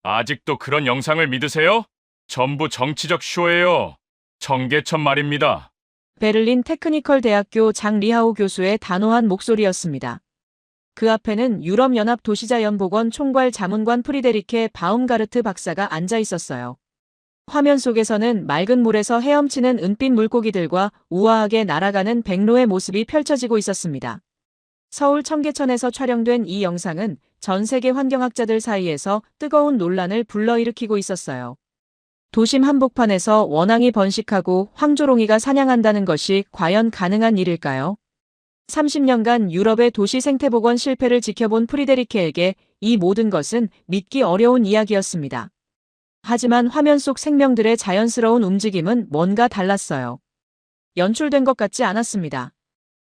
아직도 그런 영상을 믿으세요? 전부 정치적 쇼예요. 청계천 말입니다. 베를린 테크니컬 대학교 장리하우 교수의 단호한 목소리였습니다. 그 앞에는 유럽연합 도시자연보건 총괄 자문관 프리데리케 바움가르트 박사가 앉아 있었어요. 화면 속에서는 맑은 물에서 헤엄치는 은빛 물고기들과 우아하게 날아가는 백로의 모습이 펼쳐지고 있었습니다. 서울 청계천에서 촬영된 이 영상은 전 세계 환경학자들 사이에서 뜨거운 논란을 불러일으키고 있었어요. 도심 한복판에서 원앙이 번식하고 황조롱이가 사냥한다는 것이 과연 가능한 일일까요? 30년간 유럽의 도시 생태복원 실패를 지켜본 프리데리케에게 이 모든 것은 믿기 어려운 이야기였습니다. 하지만 화면 속 생명들의 자연스러운 움직임은 뭔가 달랐어요. 연출된 것 같지 않았습니다.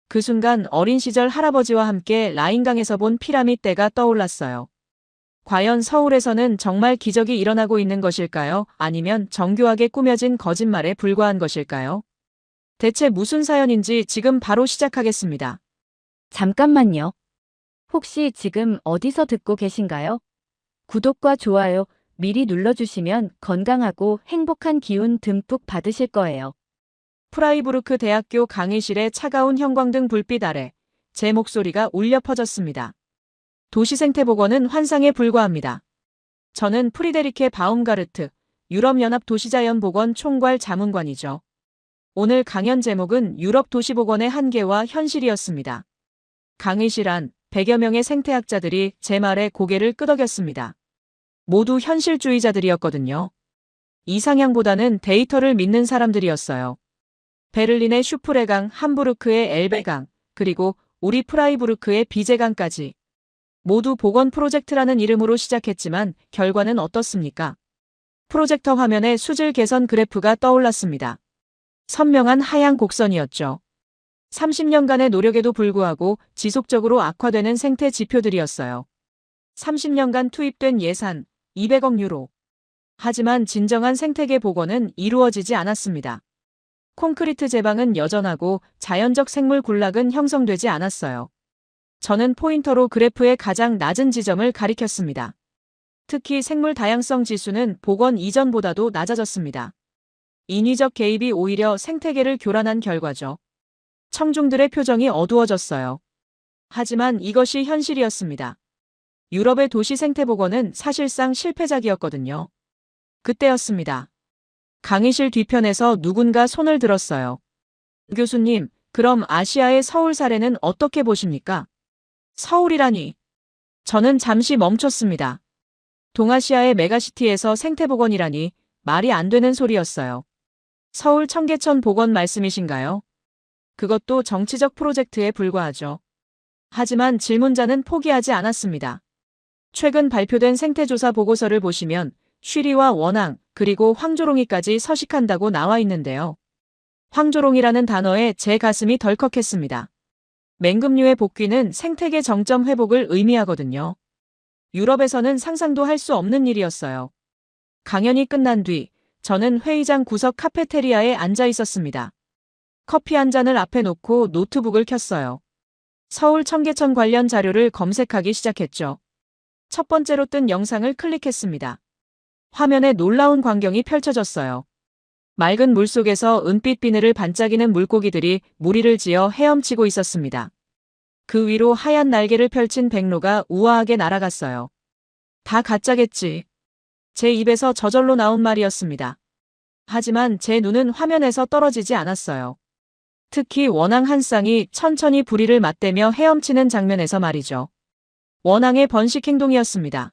그 순간 어린 시절 할아버지와 함께 라인강에서 본 피라미드대가 떠올랐어요. 과연 서울에서는 정말 기적이 일어나고 있는 것일까요? 아니면 정교하게 꾸며진 거짓말에 불과한 것일까요? 대체 무슨 사연인지 지금 바로 시작하겠습니다. 잠깐만요. 혹시 지금 어디서 듣고 계신가요? 구독과 좋아요 미리 눌러주시면 건강하고 행복한 기운 듬뿍 받으실 거예요. 프라이부르크 대학교 강의실의 차가운 형광등 불빛 아래 제 목소리가 울려 퍼졌습니다. 도시생태복원은 환상에 불과합니다. 저는 프리데리케 바움가르트, 유럽연합 도시자연보건 총괄 자문관이죠. 오늘 강연 제목은 유럽 도시복원의 한계와 현실이었습니다. 강의실 안 100여 명의 생태학자들이 제 말에 고개를 끄덕였습니다. 모두 현실주의자들이었거든요. 이상향보다는 데이터를 믿는 사람들이었어요. 베를린의 슈프레강, 함부르크의 엘베강, 그리고 우리 프라이부르크의 비제강까지. 모두 복원 프로젝트라는 이름으로 시작했지만 결과는 어떻습니까? 프로젝터 화면에 수질 개선 그래프가 떠올랐습니다. 선명한 하향 곡선이었죠. 30년간의 노력에도 불구하고 지속적으로 악화되는 생태 지표들이었어요. 30년간 투입된 예산 200억 유로. 하지만 진정한 생태계 복원은 이루어지지 않았습니다. 콘크리트 제방은 여전하고 자연적 생물 군락은 형성되지 않았어요. 저는 포인터로 그래프의 가장 낮은 지점을 가리켰습니다. 특히 생물 다양성 지수는 복원 이전보다도 낮아졌습니다. 인위적 개입이 오히려 생태계를 교란한 결과죠. 청중들의 표정이 어두워졌어요. 하지만 이것이 현실이었습니다. 유럽의 도시 생태복원은 사실상 실패작이었거든요. 그때였습니다. 강의실 뒤편에서 누군가 손을 들었어요. 교수님, 그럼 아시아의 서울 사례는 어떻게 보십니까? 서울이라니. 저는 잠시 멈췄습니다. 동아시아의 메가시티에서 생태복원이라니 말이 안 되는 소리였어요. 서울 청계천 복원 말씀이신가요? 그것도 정치적 프로젝트에 불과하죠. 하지만 질문자는 포기하지 않았습니다. 최근 발표된 생태조사 보고서를 보시면 쉬리와 원앙, 그리고 황조롱이까지 서식한다고 나와 있는데요. 황조롱이라는 단어에 제 가슴이 덜컥했습니다. 맹금류의 복귀는 생태계 정점 회복을 의미하거든요. 유럽에서는 상상도 할 수 없는 일이었어요. 강연이 끝난 뒤 저는 회의장 구석 카페테리아에 앉아 있었습니다. 커피 한 잔을 앞에 놓고 노트북을 켰어요. 서울 청계천 관련 자료를 검색하기 시작했죠. 첫 번째로 뜬 영상을 클릭했습니다. 화면에 놀라운 광경이 펼쳐졌어요. 맑은 물속에서 은빛 비늘을 반짝이는 물고기들이 무리를 지어 헤엄치고 있었습니다. 그 위로 하얀 날개를 펼친 백로가 우아하게 날아갔어요. 다 가짜겠지. 제 입에서 저절로 나온 말이었습니다. 하지만 제 눈은 화면에서 떨어지지 않았어요. 특히 원앙 한 쌍이 천천히 부리를 맞대며 헤엄치는 장면에서 말이죠. 원앙의 번식 행동이었습니다.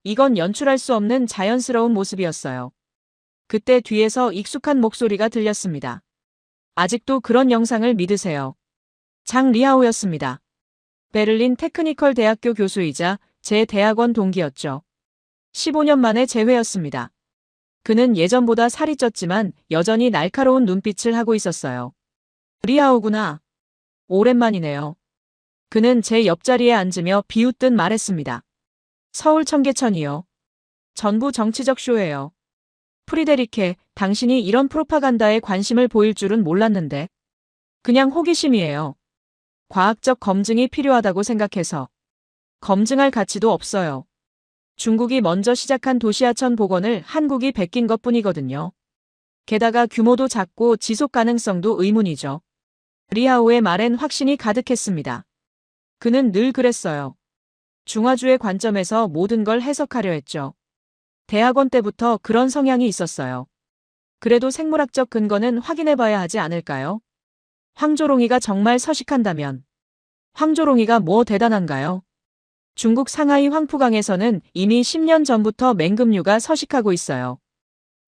이건 연출할 수 없는 자연스러운 모습이었어요. 그때 뒤에서 익숙한 목소리가 들렸습니다. 아직도 그런 영상을 믿으세요. 장 리하우였습니다. 베를린 테크니컬 대학교 교수이자 제 대학원 동기였죠. 15년 만에 재회였습니다. 그는 예전보다 살이 쪘지만 여전히 날카로운 눈빛을 하고 있었어요. 리하우구나. 오랜만이네요. 그는 제 옆자리에 앉으며 비웃듯 말했습니다. 서울 청계천이요. 전부 정치적 쇼예요. 프리데리케, 당신이 이런 프로파간다에 관심을 보일 줄은 몰랐는데. 그냥 호기심이에요. 과학적 검증이 필요하다고 생각해서. 검증할 가치도 없어요. 중국이 먼저 시작한 도시하천 복원을 한국이 베낀 것뿐이거든요. 게다가 규모도 작고 지속 가능성도 의문이죠. 리하오의 말엔 확신이 가득했습니다. 그는 늘 그랬어요. 중화주의 관점에서 모든 걸 해석하려 했죠. 대학원 때부터 그런 성향이 있었어요. 그래도 생물학적 근거는 확인해봐야 하지 않을까요? 황조롱이가 정말 서식한다면 황조롱이가 뭐 대단한가요? 중국 상하이 황푸강에서는 이미 10년 전부터 맹금류가 서식하고 있어요.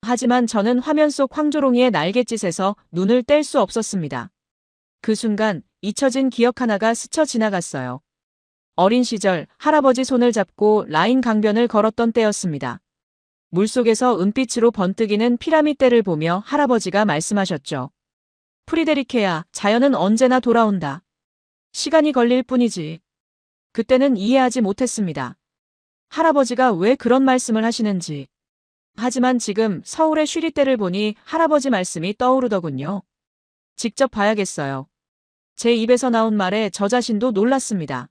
하지만 저는 화면 속 황조롱이의 날갯짓에서 눈을 뗄 수 없었습니다. 그 순간 잊혀진 기억 하나가 스쳐 지나갔어요. 어린 시절 할아버지 손을 잡고 라인 강변을 걸었던 때였습니다. 물속에서 은빛으로 번뜩이는 피라미드를 보며 할아버지가 말씀하셨죠. 프리데리케야, 자연은 언제나 돌아온다. 시간이 걸릴 뿐이지. 그때는 이해하지 못했습니다. 할아버지가 왜 그런 말씀을 하시는지. 하지만 지금 서울의 쉬리때를 보니 할아버지 말씀이 떠오르더군요. 직접 봐야겠어요. 제 입에서 나온 말에 저 자신도 놀랐습니다.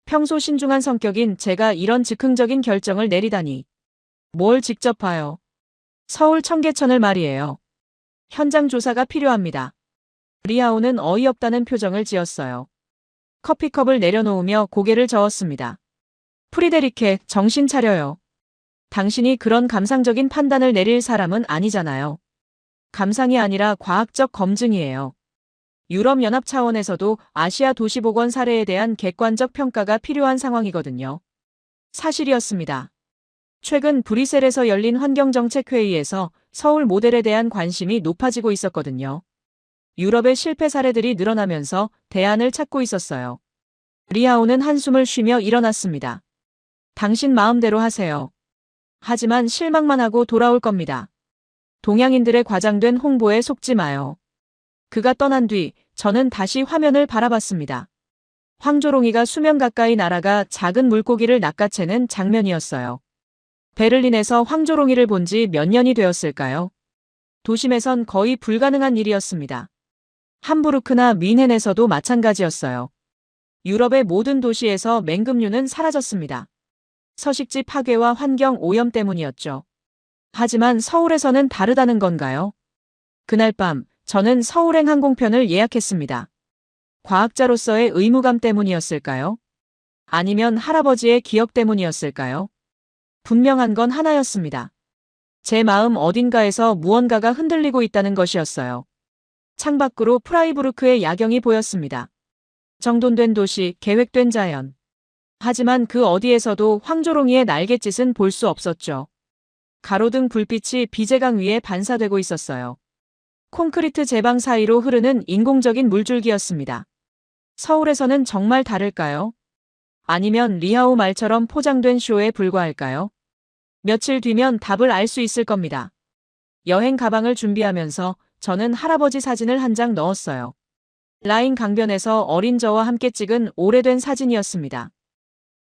평소 신중한 성격인 제가 이런 즉흥적인 결정을 내리다니. 뭘 직접 봐요. 서울 청계천을 말이에요. 현장 조사가 필요합니다. 리하오는 어이없다는 표정을 지었어요. 커피컵을 내려놓으며 고개를 저었습니다. 프리데리케, 정신 차려요. 당신이 그런 감상적인 판단을 내릴 사람은 아니잖아요. 감상이 아니라 과학적 검증이에요. 유럽연합 차원에서도 아시아 도시복원 사례에 대한 객관적 평가가 필요한 상황이거든요. 사실이었습니다. 최근 브뤼셀에서 열린 환경정책회의에서 서울 모델에 대한 관심이 높아지고 있었거든요. 유럽의 실패 사례들이 늘어나면서 대안을 찾고 있었어요. 리하오는 한숨을 쉬며 일어났습니다. 당신 마음대로 하세요. 하지만 실망만 하고 돌아올 겁니다. 동양인들의 과장된 홍보에 속지 마요. 그가 떠난 뒤 저는 다시 화면을 바라봤습니다. 황조롱이가 수면 가까이 날아가 작은 물고기를 낚아채는 장면이었어요. 베를린에서 황조롱이를 본 지 몇 년이 되었을까요? 도심에선 거의 불가능한 일이었습니다. 함부르크나 뮌헨에서도 마찬가지였어요. 유럽의 모든 도시에서 맹금류는 사라졌습니다. 서식지 파괴와 환경 오염 때문이었죠. 하지만 서울에서는 다르다는 건가요? 그날 밤 저는 서울행 항공편을 예약했습니다. 과학자로서의 의무감 때문이었을까요? 아니면 할아버지의 기억 때문이었을까요? 분명한 건 하나였습니다. 제 마음 어딘가에서 무언가가 흔들리고 있다는 것이었어요. 창밖으로 프라이부르크의 야경이 보였습니다. 정돈된 도시, 계획된 자연. 하지만 그 어디에서도 황조롱이의 날갯짓은 볼 수 없었죠. 가로등 불빛이 비제강 위에 반사되고 있었어요. 콘크리트 제방 사이로 흐르는 인공적인 물줄기였습니다. 서울에서는 정말 다를까요? 아니면 리하오 말처럼 포장된 쇼에 불과할까요? 며칠 뒤면 답을 알 수 있을 겁니다. 여행 가방을 준비하면서 저는 할아버지 사진을 한 장 넣었어요. 라인 강변에서 어린 저와 함께 찍은 오래된 사진이었습니다.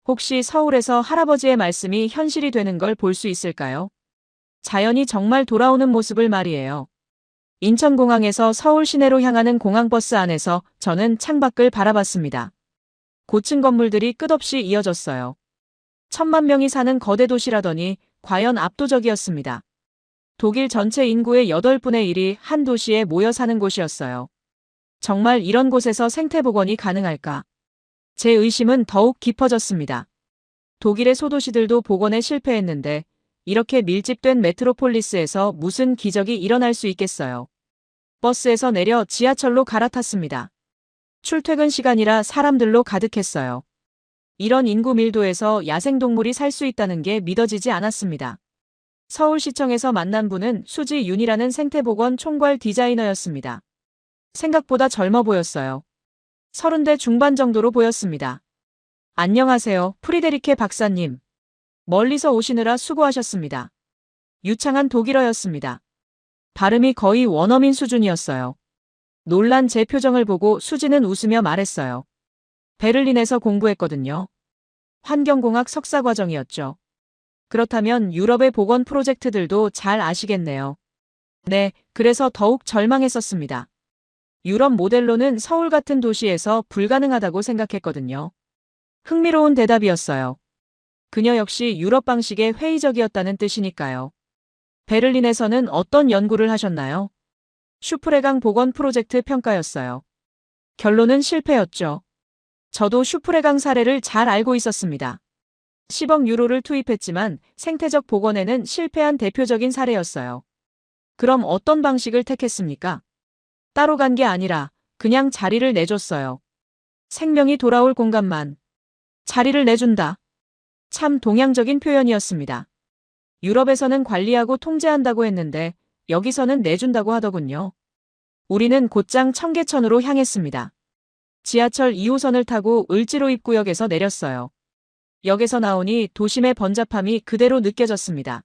혹시 서울에서 할아버지의 말씀이 현실이 되는 걸 볼 수 있을까요? 자연이 정말 돌아오는 모습을 말이에요. 인천공항에서 서울 시내로 향하는 공항버스 안에서 저는 창밖을 바라봤습니다. 고층 건물들이 끝없이 이어졌어요. 1000만 명이 사는 거대 도시라더니 과연 압도적이었습니다. 독일 전체 인구의 8분의 1이 한 도시에 모여 사는 곳이었어요. 정말 이런 곳에서 생태복원이 가능할까? 제 의심은 더욱 깊어졌습니다. 독일의 소도시들도 복원에 실패했는데 이렇게 밀집된 메트로폴리스에서 무슨 기적이 일어날 수 있겠어요. 버스에서 내려 지하철로 갈아탔습니다. 출퇴근 시간이라 사람들로 가득했어요. 이런 인구 밀도에서 야생동물이 살 수 있다는 게 믿어지지 않았습니다. 서울시청에서 만난 분은 수지윤이라는 생태복원 총괄 디자이너였습니다. 생각보다 젊어 보였어요. 30대 중반 정도로 보였습니다. 안녕하세요, 프리데리케 박사님. 멀리서 오시느라 수고하셨습니다. 유창한 독일어였습니다. 발음이 거의 원어민 수준이었어요. 놀란 제 표정을 보고 수지는 웃으며 말했어요. 베를린에서 공부했거든요. 환경공학 석사과정이었죠. 그렇다면 유럽의 복원 프로젝트들도 잘 아시겠네요. 네, 그래서 더욱 절망했었습니다. 유럽 모델로는 서울 같은 도시에서 불가능하다고 생각했거든요. 흥미로운 대답이었어요. 그녀 역시 유럽 방식에 회의적이었다는 뜻이니까요. 베를린에서는 어떤 연구를 하셨나요? 슈프레강 복원 프로젝트 평가였어요. 결론은 실패였죠. 저도 슈프레강 사례를 잘 알고 있었습니다. 10억 유로를 투입했지만 생태적 복원에는 실패한 대표적인 사례였어요. 그럼 어떤 방식을 택했습니까? 따로 간 게 아니라 그냥 자리를 내줬어요. 생명이 돌아올 공간만. 자리를 내준다. 참 동양적인 표현이었습니다. 유럽에서는 관리하고 통제한다고 했는데 여기서는 내준다고 하더군요. 우리는 곧장 청계천으로 향했습니다. 지하철 2호선을 타고 을지로 입구역에서 내렸어요. 역에서 나오니 도심의 번잡함이 그대로 느껴졌습니다.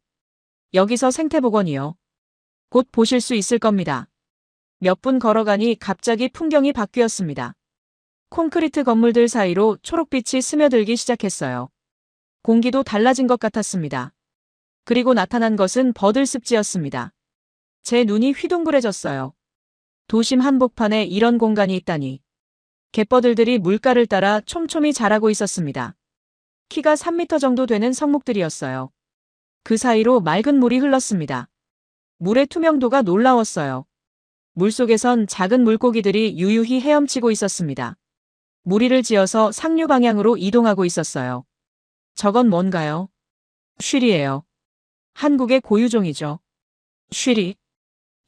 여기서 생태복원이요. 곧 보실 수 있을 겁니다. 몇 분 걸어가니 갑자기 풍경이 바뀌었습니다. 콘크리트 건물들 사이로 초록빛이 스며들기 시작했어요. 공기도 달라진 것 같았습니다. 그리고 나타난 것은 버들습지였습니다. 제 눈이 휘둥그레졌어요. 도심 한복판에 이런 공간이 있다니. 갯버들들이 물가를 따라 촘촘히 자라고 있었습니다. 키가 3m 정도 되는 성목들이었어요. 그 사이로 맑은 물이 흘렀습니다. 물의 투명도가 놀라웠어요. 물속에선 작은 물고기들이 유유히 헤엄치고 있었습니다. 무리를 지어서 상류 방향으로 이동하고 있었어요. 저건 뭔가요? 쉬리예요. 한국의 고유종이죠. 쉬리.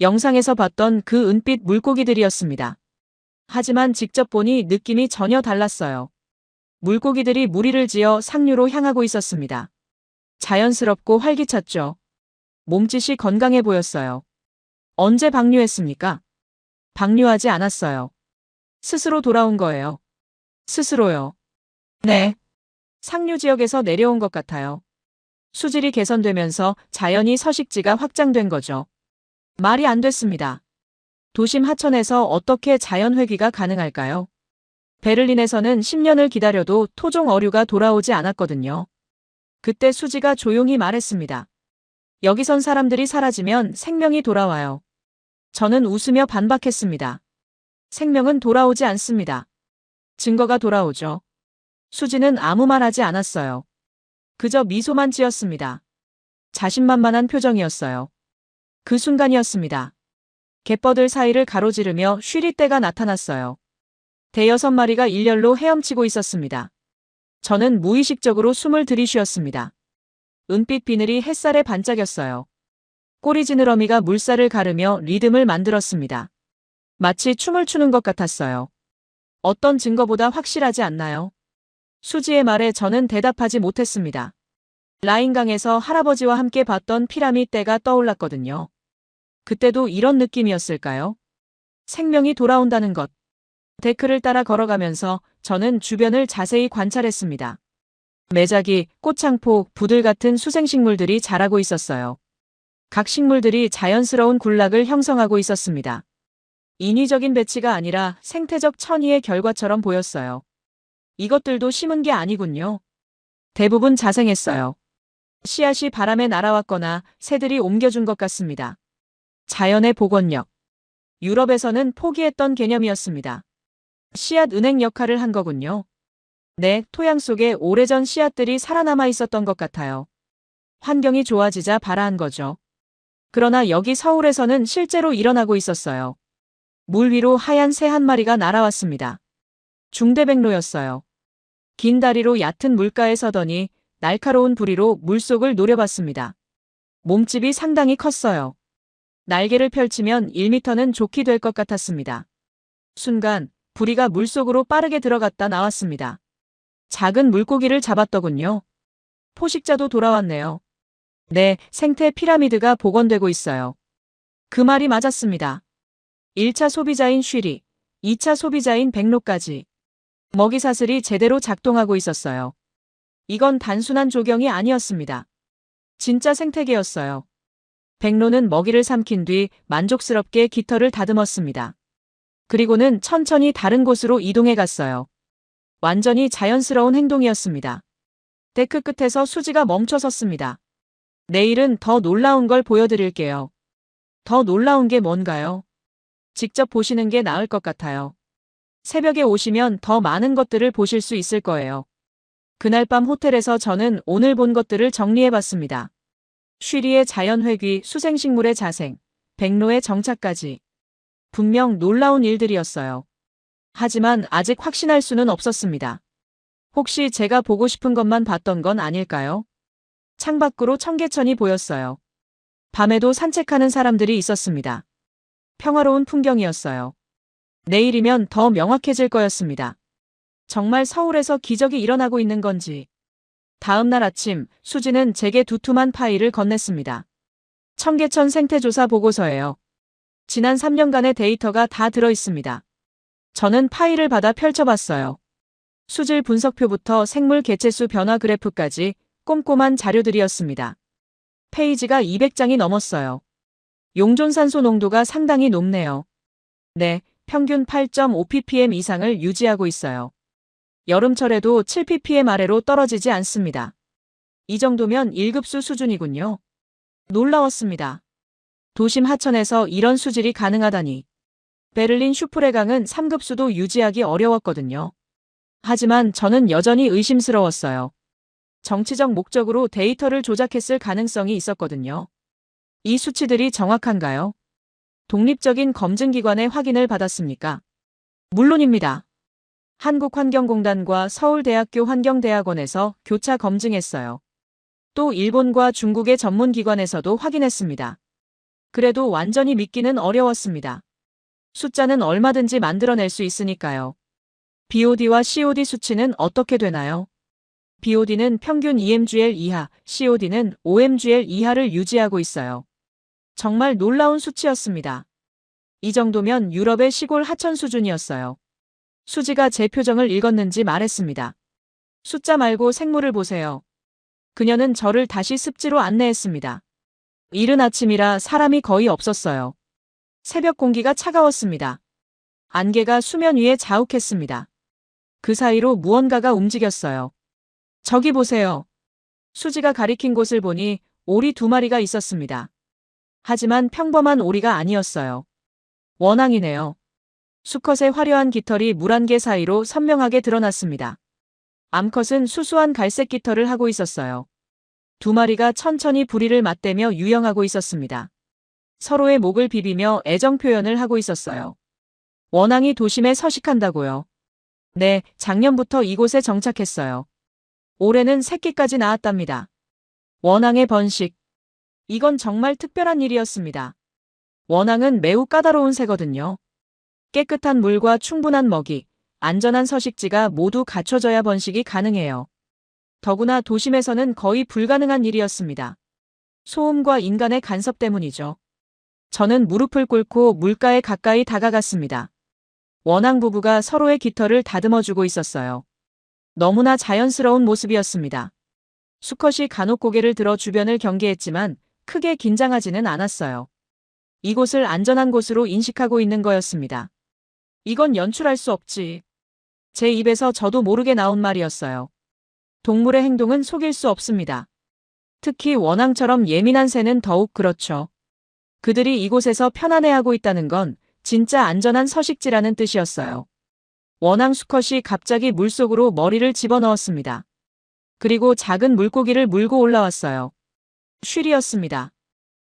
영상에서 봤던 그 은빛 물고기들이었습니다. 하지만 직접 보니 느낌이 전혀 달랐어요. 물고기들이 무리를 지어 상류로 향하고 있었습니다. 자연스럽고 활기찼죠. 몸짓이 건강해 보였어요. 언제 방류했습니까? 방류하지 않았어요. 스스로 돌아온 거예요. 스스로요. 네. 상류 지역에서 내려온 것 같아요. 수질이 개선되면서 자연히 서식지가 확장된 거죠. 말이 안 됐습니다. 도심 하천에서 어떻게 자연 회귀가 가능할까요? 베를린에서는 10년을 기다려도 토종 어류가 돌아오지 않았거든요. 그때 수지가 조용히 말했습니다. 여기선 사람들이 사라지면 생명이 돌아와요. 저는 웃으며 반박했습니다. 생명은 돌아오지 않습니다. 증거가 돌아오죠. 수지는 아무 말 하지 않았어요. 그저 미소만 지었습니다. 자신만만한 표정이었어요. 그 순간이었습니다. 갯버들 사이를 가로지르며 쉬리떼가 나타났어요. 대여섯 마리가 일렬로 헤엄치고 있었습니다. 저는 무의식적으로 숨을 들이쉬었습니다. 은빛 비늘이 햇살에 반짝였어요. 꼬리 지느러미가 물살을 가르며 리듬을 만들었습니다. 마치 춤을 추는 것 같았어요. 어떤 증거보다 확실하지 않나요? 수지의 말에 저는 대답하지 못했습니다. 라인강에서 할아버지와 함께 봤던 피라미드 때가 떠올랐거든요. 그때도 이런 느낌이었을까요? 생명이 돌아온다는 것. 데크를 따라 걸어가면서 저는 주변을 자세히 관찰했습니다. 매작이, 꽃창포, 부들 같은 수생식물들이 자라고 있었어요. 각 식물들이 자연스러운 군락을 형성하고 있었습니다. 인위적인 배치가 아니라 생태적 천의의 결과처럼 보였어요. 이것들도 심은 게 아니군요. 대부분 자생했어요. 씨앗이 바람에 날아왔거나 새들이 옮겨준 것 같습니다. 자연의 복원력. 유럽에서는 포기했던 개념이었습니다. 씨앗 은행 역할을 한 거군요. 네, 토양 속에 오래전 씨앗들이 살아남아 있었던 것 같아요. 환경이 좋아지자 발아한 거죠. 그러나 여기 서울에서는 실제로 일어나고 있었어요. 물 위로 하얀 새 한 마리가 날아왔습니다. 중대백로였어요. 긴 다리로 얕은 물가에 서더니 날카로운 부리로 물속을 노려봤습니다. 몸집이 상당히 컸어요. 날개를 펼치면 1m는 좋게 될 것 같았습니다. 순간 부리가 물속으로 빠르게 들어갔다 나왔습니다. 작은 물고기를 잡았더군요. 포식자도 돌아왔네요. 네, 생태 피라미드가 복원되고 있어요. 그 말이 맞았습니다. 1차 소비자인 쉬리, 2차 소비자인 백로까지. 먹이사슬이 제대로 작동하고 있었어요. 이건 단순한 조경이 아니었습니다. 진짜 생태계였어요. 백로는 먹이를 삼킨 뒤 만족스럽게 깃털을 다듬었습니다. 그리고는 천천히 다른 곳으로 이동해 갔어요. 완전히 자연스러운 행동이었습니다. 데크 끝에서 수지가 멈춰 섰습니다. 내일은 더 놀라운 걸 보여드릴게요. 더 놀라운 게 뭔가요? 직접 보시는 게 나을 것 같아요. 새벽에 오시면 더 많은 것들을 보실 수 있을 거예요. 그날 밤 호텔에서 저는 오늘 본 것들을 정리해봤습니다. 쉬리의 자연회귀, 수생식물의 자생, 백로의 정착까지. 분명 놀라운 일들이었어요. 하지만 아직 확신할 수는 없었습니다. 혹시 제가 보고 싶은 것만 봤던 건 아닐까요? 창밖으로 청계천이 보였어요. 밤에도 산책하는 사람들이 있었습니다. 평화로운 풍경이었어요. 내일이면 더 명확해질 거였습니다. 정말 서울에서 기적이 일어나고 있는 건지. 다음 날 아침, 수지는 제게 두툼한 파일을 건넸습니다. 청계천 생태조사 보고서예요. 지난 3년간의 데이터가 다 들어 있습니다. 저는 파일을 받아 펼쳐봤어요. 수질 분석표부터 생물 개체수 변화 그래프까지 꼼꼼한 자료들이었습니다. 페이지가 200장이 넘었어요. 용존산소 농도가 상당히 높네요. 네, 평균 8.5ppm 이상을 유지하고 있어요. 여름철에도 7ppm 아래로 떨어지지 않습니다. 이 정도면 1급수 수준이군요. 놀라웠습니다. 도심 하천에서 이런 수질이 가능하다니. 베를린 슈프레강은 3급수도 유지하기 어려웠거든요. 하지만 저는 여전히 의심스러웠어요. 정치적 목적으로 데이터를 조작했을 가능성이 있었거든요. 이 수치들이 정확한가요? 독립적인 검증기관의 확인을 받았습니까? 물론입니다. 한국환경공단과 서울대학교 환경대학원에서 교차 검증했어요. 또 일본과 중국의 전문기관에서도 확인했습니다. 그래도 완전히 믿기는 어려웠습니다. 숫자는 얼마든지 만들어낼 수 있으니까요. BOD와 COD 수치는 어떻게 되나요? BOD는 평균 EMGL 이하, COD는 OMGL 이하를 유지하고 있어요. 정말 놀라운 수치였습니다. 이 정도면 유럽의 시골 하천 수준이었어요. 수지가 제 표정을 읽었는지 말했습니다. 숫자 말고 생물을 보세요. 그녀는 저를 다시 습지로 안내했습니다. 이른 아침이라 사람이 거의 없었어요. 새벽 공기가 차가웠습니다. 안개가 수면 위에 자욱했습니다. 그 사이로 무언가가 움직였어요. 저기 보세요. 수지가 가리킨 곳을 보니 오리 2마리가 있었습니다. 하지만 평범한 오리가 아니었어요. 원앙이네요. 수컷의 화려한 깃털이 물안개 사이로 선명하게 드러났습니다. 암컷은 수수한 갈색 깃털을 하고 있었어요. 2마리가 천천히 부리를 맞대며 유영하고 있었습니다. 서로의 목을 비비며 애정 표현을 하고 있었어요. 원앙이 도심에 서식한다고요. 네, 작년부터 이곳에 정착했어요. 올해는 새끼까지 낳았답니다. 원앙의 번식. 이건 정말 특별한 일이었습니다. 원앙은 매우 까다로운 새거든요. 깨끗한 물과 충분한 먹이, 안전한 서식지가 모두 갖춰져야 번식이 가능해요. 더구나 도심에서는 거의 불가능한 일이었습니다. 소음과 인간의 간섭 때문이죠. 저는 무릎을 꿇고 물가에 가까이 다가갔습니다. 원앙 부부가 서로의 깃털을 다듬어주고 있었어요. 너무나 자연스러운 모습이었습니다. 수컷이 간혹 고개를 들어 주변을 경계했지만 크게 긴장하지는 않았어요. 이곳을 안전한 곳으로 인식하고 있는 거였습니다. 이건 연출할 수 없지. 제 입에서 저도 모르게 나온 말이었어요. 동물의 행동은 속일 수 없습니다. 특히 원앙처럼 예민한 새는 더욱 그렇죠. 그들이 이곳에서 편안해하고 있다는 건 진짜 안전한 서식지라는 뜻이었어요. 원앙 수컷이 갑자기 물속으로 머리를 집어넣었습니다. 그리고 작은 물고기를 물고 올라왔어요. 쉬리였습니다.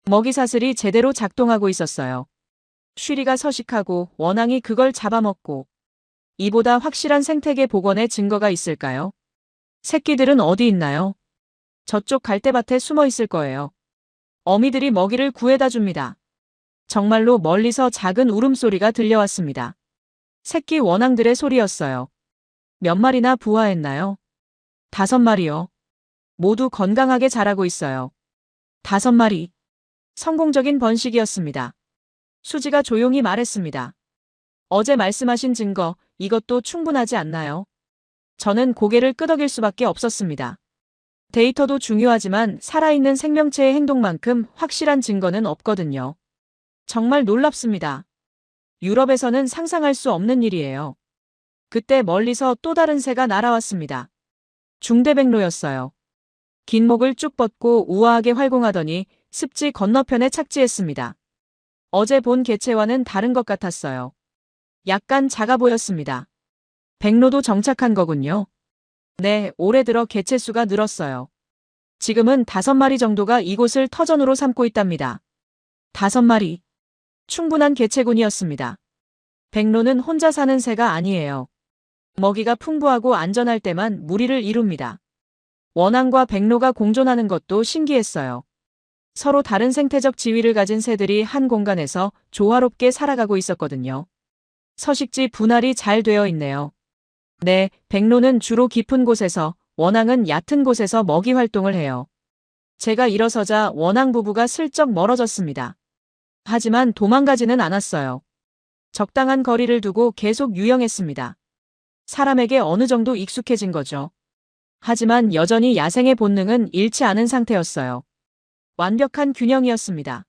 먹이 사슬이 제대로 작동하고 있었어요. 쉬리가 서식하고 원앙이 그걸 잡아먹고. 이보다 확실한 생태계 복원의 증거가 있을까요? 새끼들은 어디 있나요? 저쪽 갈대밭에 숨어 있을 거예요. 어미들이 먹이를 구해다 줍니다. 정말로 멀리서 작은 울음소리가 들려왔습니다. 새끼 원앙들의 소리였어요. 몇 마리나 부화했나요? 5마리요. 모두 건강하게 자라고 있어요. 5마리. 성공적인 번식이었습니다. 수지가 조용히 말했습니다. 어제 말씀하신 증거, 이것도 충분하지 않나요? 저는 고개를 끄덕일 수밖에 없었습니다. 데이터도 중요하지만 살아있는 생명체의 행동만큼 확실한 증거는 없거든요. 정말 놀랍습니다. 유럽에서는 상상할 수 없는 일이에요. 그때 멀리서 또 다른 새가 날아왔습니다. 중대백로였어요. 긴 목을 쭉 뻗고 우아하게 활공하더니 습지 건너편에 착지했습니다. 어제 본 개체와는 다른 것 같았어요. 약간 작아 보였습니다. 백로도 정착한 거군요. 네, 올해 들어 개체수가 늘었어요. 지금은 5마리 정도가 이곳을 터전으로 삼고 있답니다. 5마리. 충분한 개체군이었습니다. 백로는 혼자 사는 새가 아니에요. 먹이가 풍부하고 안전할 때만 무리를 이룹니다. 원앙과 백로가 공존하는 것도 신기했어요. 서로 다른 생태적 지위를 가진 새들이 한 공간에서 조화롭게 살아가고 있었거든요. 서식지 분할이 잘 되어 있네요. 네, 백로는 주로 깊은 곳에서, 원앙은 얕은 곳에서 먹이 활동을 해요. 제가 일어서자 원앙 부부가 슬쩍 멀어졌습니다. 하지만 도망가지는 않았어요. 적당한 거리를 두고 계속 유영했습니다. 사람에게 어느 정도 익숙해진 거죠. 하지만 여전히 야생의 본능은 잃지 않은 상태였어요. 완벽한 균형이었습니다.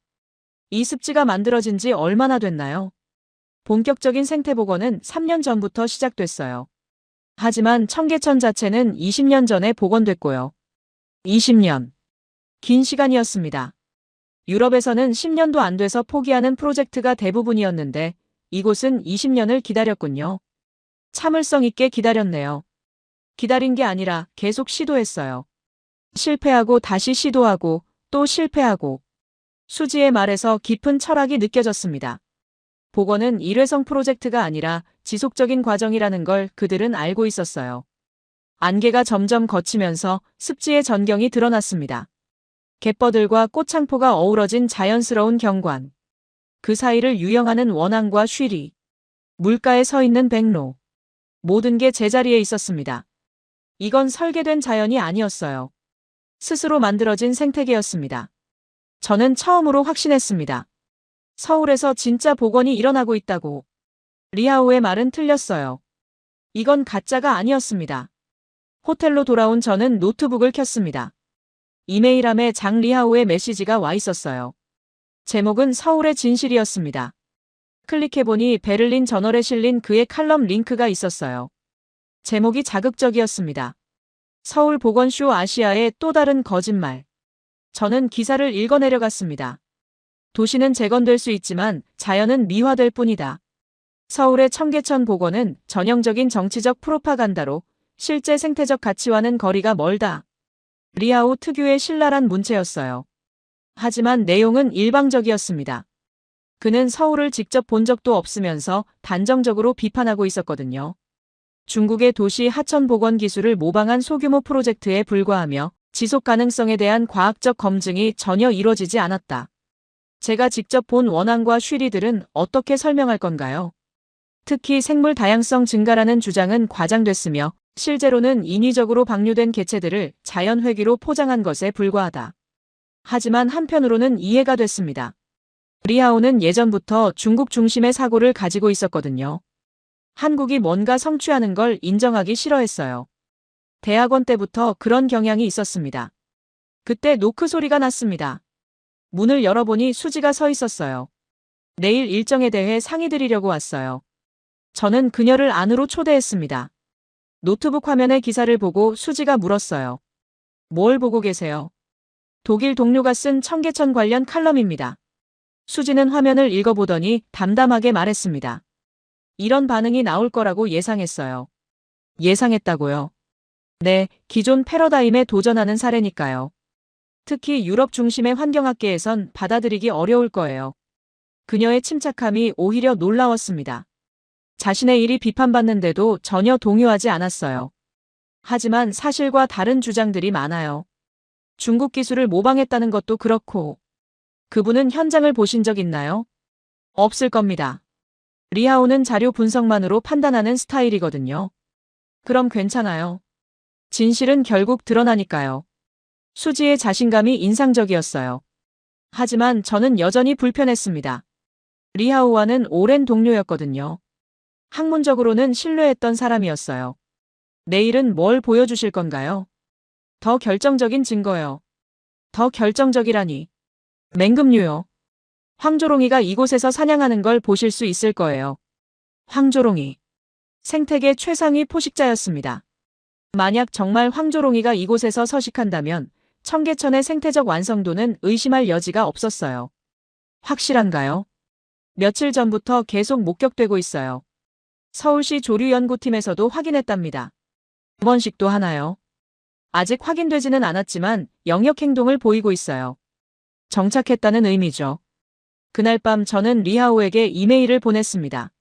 이 습지가 만들어진 지 얼마나 됐나요? 본격적인 생태복원은 3년 전부터 시작됐어요. 하지만 청계천 자체는 20년 전에 복원됐고요. 20년. 긴 시간이었습니다. 유럽에서는 10년도 안 돼서 포기하는 프로젝트가 대부분이었는데 이곳은 20년을 기다렸군요. 참을성 있게 기다렸네요. 기다린 게 아니라 계속 시도했어요. 실패하고 다시 시도하고 또 실패하고. 수지의 말에서 깊은 철학이 느껴졌습니다. 복원은 일회성 프로젝트가 아니라 지속적인 과정이라는 걸 그들은 알고 있었어요. 안개가 점점 걷히면서 습지의 전경이 드러났습니다. 갯벌들과 꽃창포가 어우러진 자연스러운 경관. 그 사이를 유영하는 원앙과 쉬리. 물가에 서 있는 백로. 모든 게 제자리에 있었습니다. 이건 설계된 자연이 아니었어요. 스스로 만들어진 생태계였습니다. 저는 처음으로 확신했습니다. 서울에서 진짜 복원이 일어나고 있다고. 리하오의 말은 틀렸어요. 이건 가짜가 아니었습니다. 호텔로 돌아온 저는 노트북을 켰습니다. 이메일함에 장 리하오의 메시지가 와 있었어요. 제목은 서울의 진실이었습니다. 클릭해보니 베를린 저널에 실린 그의 칼럼 링크가 있었어요. 제목이 자극적이었습니다. 서울 복원쇼 아시아의 또 다른 거짓말. 저는 기사를 읽어내려갔습니다. 도시는 재건될 수 있지만 자연은 미화될 뿐이다. 서울의 청계천 복원은 전형적인 정치적 프로파간다로 실제 생태적 가치와는 거리가 멀다. 리하오 특유의 신랄한 문체였어요. 하지만 내용은 일방적이었습니다. 그는 서울을 직접 본 적도 없으면서 단정적으로 비판하고 있었거든요. 중국의 도시 하천 복원 기술을 모방한 소규모 프로젝트에 불과하며 지속 가능성에 대한 과학적 검증이 전혀 이루어지지 않았다. 제가 직접 본 원앙과 쉬리들은 어떻게 설명할 건가요? 특히 생물 다양성 증가라는 주장은 과장됐으며 실제로는 인위적으로 방류된 개체들을 자연 회귀로 포장한 것에 불과하다. 하지만 한편으로는 이해가 됐습니다. 리하오는 예전부터 중국 중심의 사고를 가지고 있었거든요. 한국이 뭔가 성취하는 걸 인정하기 싫어했어요. 대학원 때부터 그런 경향이 있었습니다. 그때 노크 소리가 났습니다. 문을 열어보니 수지가 서 있었어요. 내일 일정에 대해 상의드리려고 왔어요. 저는 그녀를 안으로 초대했습니다. 노트북 화면의 기사를 보고 수지가 물었어요. 뭘 보고 계세요? 독일 동료가 쓴 청계천 관련 칼럼입니다. 수지는 화면을 읽어보더니 담담하게 말했습니다. 이런 반응이 나올 거라고 예상했어요. 예상했다고요? 네, 기존 패러다임에 도전하는 사례니까요. 특히 유럽 중심의 환경학계에선 받아들이기 어려울 거예요. 그녀의 침착함이 오히려 놀라웠습니다. 자신의 일이 비판받는데도 전혀 동요하지 않았어요. 하지만 사실과 다른 주장들이 많아요. 중국 기술을 모방했다는 것도 그렇고. 그분은 현장을 보신 적 있나요? 없을 겁니다. 리하오는 자료 분석만으로 판단하는 스타일이거든요. 그럼 괜찮아요. 진실은 결국 드러나니까요. 수지의 자신감이 인상적이었어요. 하지만 저는 여전히 불편했습니다. 리하오와는 오랜 동료였거든요. 학문적으로는 신뢰했던 사람이었어요. 내일은 뭘 보여주실 건가요? 더 결정적인 증거요. 더 결정적이라니. 맹금류요. 황조롱이가 이곳에서 사냥하는 걸 보실 수 있을 거예요. 황조롱이. 생태계 최상위 포식자였습니다. 만약 정말 황조롱이가 이곳에서 서식한다면 청계천의 생태적 완성도는 의심할 여지가 없었어요. 확실한가요? 며칠 전부터 계속 목격되고 있어요. 서울시 조류연구팀에서도 확인했답니다. 번씩도 하나요? 아직 확인되지는 않았지만 영역 행동을 보이고 있어요. 정착했다는 의미죠. 그날 밤 저는 리하오에게 이메일을 보냈습니다.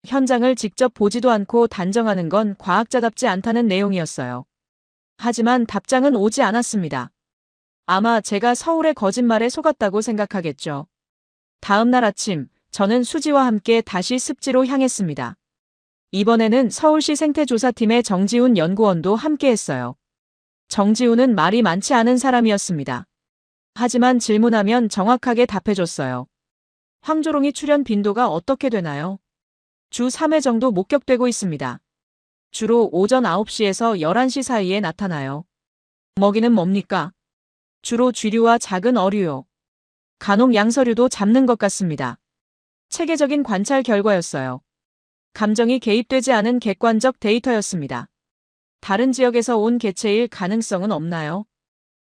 현장을 직접 보지도 않고 단정하는 건 과학자답지 않다는 내용이었어요. 하지만 답장은 오지 않았습니다. 아마 제가 서울의 거짓말에 속았다고 생각하겠죠. 다음 날 아침, 저는 수지와 함께 다시 습지로 향했습니다. 이번에는 서울시 생태조사팀의 정지훈 연구원도 함께했어요. 정지훈은 말이 많지 않은 사람이었습니다. 하지만 질문하면 정확하게 답해줬어요. 황조롱이 출현 빈도가 어떻게 되나요? 주 3회 정도 목격되고 있습니다. 주로 오전 9시에서 11시 사이에 나타나요. 먹이는 뭡니까? 주로 쥐류와 작은 어류요. 간혹 양서류도 잡는 것 같습니다. 체계적인 관찰 결과였어요. 감정이 개입되지 않은 객관적 데이터였습니다. 다른 지역에서 온 개체일 가능성은 없나요?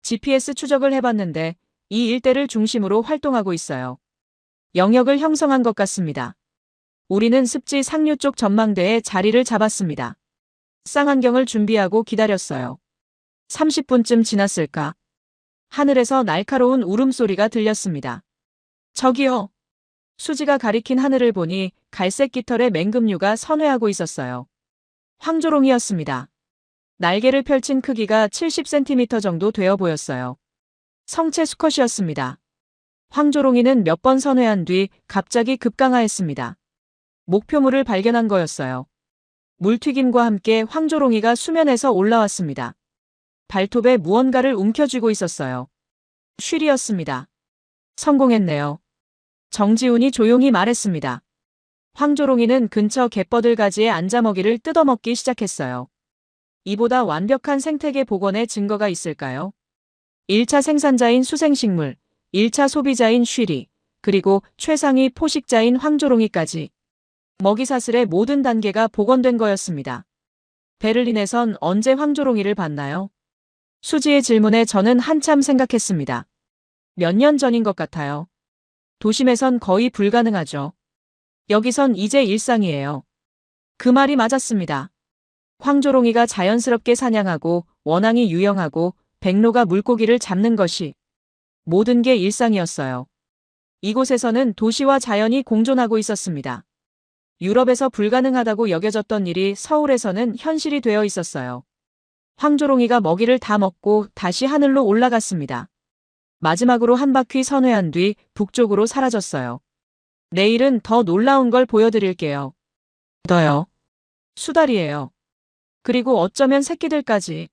GPS 추적을 해봤는데 이 일대를 중심으로 활동하고 있어요. 영역을 형성한 것 같습니다. 우리는 습지 상류 쪽 전망대에 자리를 잡았습니다. 쌍안경을 준비하고 기다렸어요. 30분쯤 지났을까? 하늘에서 날카로운 울음소리가 들렸습니다. 저기요. 수지가 가리킨 하늘을 보니 갈색 깃털의 맹금류가 선회하고 있었어요. 황조롱이었습니다. 날개를 펼친 크기가 70cm 정도 되어 보였어요. 성체 수컷이었습니다. 황조롱이는 몇 번 선회한 뒤 갑자기 급강하했습니다. 목표물을 발견한 거였어요. 물튀김과 함께 황조롱이가 수면에서 올라왔습니다. 발톱에 무언가를 움켜쥐고 있었어요. 쉬리였습니다. 성공했네요. 정지훈이 조용히 말했습니다. 황조롱이는 근처 갯버들 가지에 앉아 먹이를 뜯어먹기 시작했어요. 이보다 완벽한 생태계 복원의 증거가 있을까요? 1차 생산자인 수생식물, 1차 소비자인 쉬리, 그리고 최상위 포식자인 황조롱이까지 먹이사슬의 모든 단계가 복원된 거였습니다. 베를린에선 언제 황조롱이를 봤나요? 수지의 질문에 저는 한참 생각했습니다. 몇 년 전인 것 같아요. 도심에선 거의 불가능하죠. 여기선 이제 일상이에요. 그 말이 맞았습니다. 황조롱이가 자연스럽게 사냥하고 원앙이 유영하고 백로가 물고기를 잡는 것이 모든 게 일상이었어요. 이곳에서는 도시와 자연이 공존하고 있었습니다. 유럽에서 불가능하다고 여겨졌던 일이 서울에서는 현실이 되어 있었어요. 황조롱이가 먹이를 다 먹고 다시 하늘로 올라갔습니다. 마지막으로 한 바퀴 선회한 뒤 북쪽으로 사라졌어요. 내일은 더 놀라운 걸 보여드릴게요. 더요. 수달이에요. 그리고 어쩌면 새끼들까지.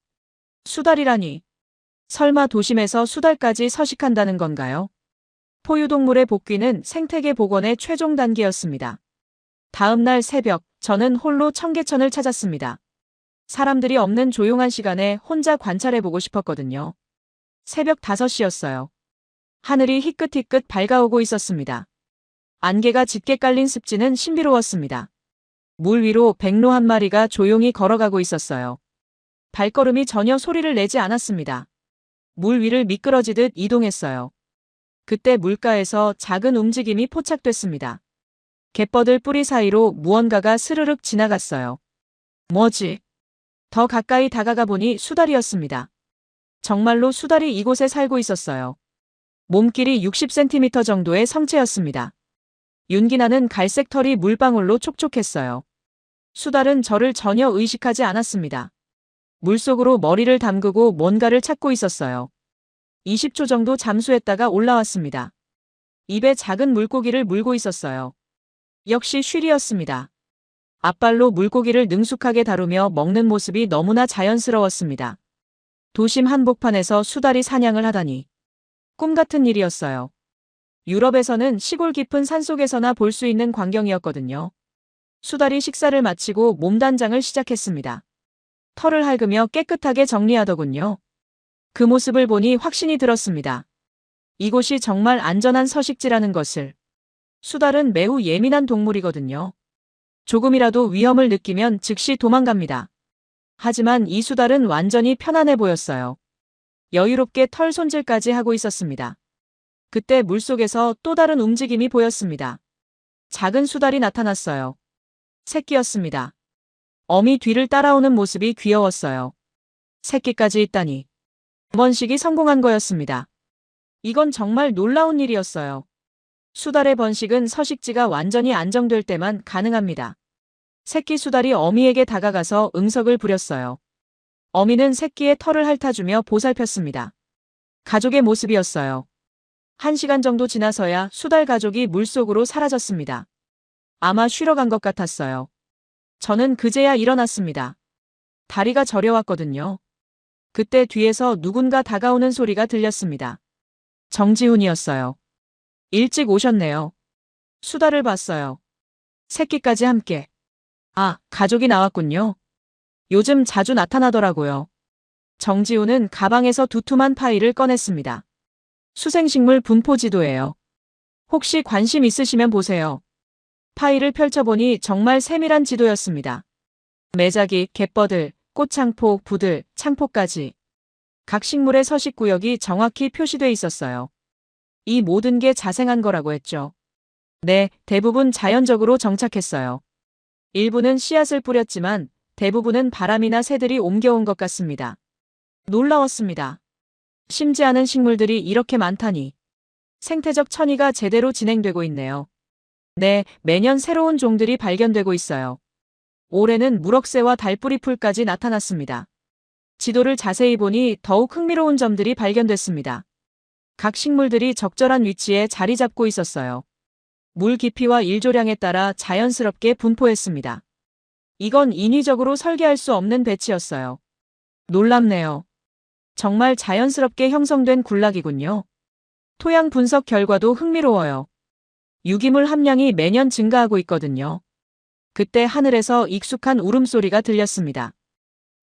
수달이라니. 설마 도심에서 수달까지 서식한다는 건가요? 포유동물의 복귀는 생태계 복원의 최종 단계였습니다. 다음 날 새벽, 저는 홀로 청계천을 찾았습니다. 사람들이 없는 조용한 시간에 혼자 관찰해보고 싶었거든요. 새벽 5시였어요. 하늘이 희끗희끗 밝아오고 있었습니다. 안개가 짙게 깔린 습지는 신비로웠습니다. 물 위로 백로 한 마리가 조용히 걸어가고 있었어요. 발걸음이 전혀 소리를 내지 않았습니다. 물 위를 미끄러지듯 이동했어요. 그때 물가에서 작은 움직임이 포착됐습니다. 갯버들 뿌리 사이로 무언가가 스르륵 지나갔어요. 뭐지? 더 가까이 다가가 보니 수달이었습니다. 정말로 수달이 이곳에 살고 있었어요. 몸길이 60cm 정도의 성체였습니다. 윤기나는 갈색 털이 물방울로 촉촉했어요. 수달은 저를 전혀 의식하지 않았습니다. 물속으로 머리를 담그고 뭔가를 찾고 있었어요. 20초 정도 잠수했다가 올라왔습니다. 입에 작은 물고기를 물고 있었어요. 역시 쉬리였습니다. 앞발로 물고기를 능숙하게 다루며 먹는 모습이 너무나 자연스러웠습니다. 도심 한복판에서 수달이 사냥을 하다니. 꿈 같은 일이었어요. 유럽에서는 시골 깊은 산속에서나 볼 수 있는 광경이었거든요. 수달이 식사를 마치고 몸단장을 시작했습니다. 털을 핥으며 깨끗하게 정리하더군요. 그 모습을 보니 확신이 들었습니다. 이곳이 정말 안전한 서식지라는 것을. 수달은 매우 예민한 동물이거든요. 조금이라도 위험을 느끼면 즉시 도망갑니다. 하지만 이 수달은 완전히 편안해 보였어요. 여유롭게 털 손질까지 하고 있었습니다. 그때 물속에서 또 다른 움직임이 보였습니다. 작은 수달이 나타났어요. 새끼였습니다. 어미 뒤를 따라오는 모습이 귀여웠어요. 새끼까지 있다니. 번식이 성공한 거였습니다. 이건 정말 놀라운 일이었어요. 수달의 번식은 서식지가 완전히 안정될 때만 가능합니다. 새끼 수달이 어미에게 다가가서 응석을 부렸어요. 어미는 새끼의 털을 핥아주며 보살폈습니다. 가족의 모습이었어요. 1시간 정도 지나서야 수달 가족이 물속으로 사라졌습니다. 아마 쉬러 간 것 같았어요. 저는 그제야 일어났습니다. 다리가 저려왔거든요. 그때 뒤에서 누군가 다가오는 소리가 들렸습니다. 정지훈이었어요. 일찍 오셨네요. 수달을 봤어요. 새끼까지 함께. 아, 가족이 나왔군요. 요즘 자주 나타나더라고요. 정지훈은 가방에서 두툼한 파일을 꺼냈습니다. 수생식물 분포 지도예요. 혹시 관심 있으시면 보세요. 파일을 펼쳐보니 정말 세밀한 지도였습니다. 매작이, 갯벌들, 꽃창포, 부들, 창포까지. 각 식물의 서식 구역이 정확히 표시돼 있었어요. 이 모든 게 자생한 거라고 했죠. 네, 대부분 자연적으로 정착했어요. 일부는 씨앗을 뿌렸지만 대부분은 바람이나 새들이 옮겨온 것 같습니다. 놀라웠습니다. 심지 않은 식물들이 이렇게 많다니. 생태적 천이가 제대로 진행되고 있네요. 네, 매년 새로운 종들이 발견되고 있어요. 올해는 무럭새와 달뿌리풀까지 나타났습니다. 지도를 자세히 보니 더욱 흥미로운 점들이 발견됐습니다. 각 식물들이 적절한 위치에 자리 잡고 있었어요. 물 깊이와 일조량에 따라 자연스럽게 분포했습니다. 이건 인위적으로 설계할 수 없는 배치였어요. 놀랍네요. 정말 자연스럽게 형성된 군락이군요. 토양 분석 결과도 흥미로워요. 유기물 함량이 매년 증가하고 있거든요. 그때 하늘에서 익숙한 울음소리가 들렸습니다.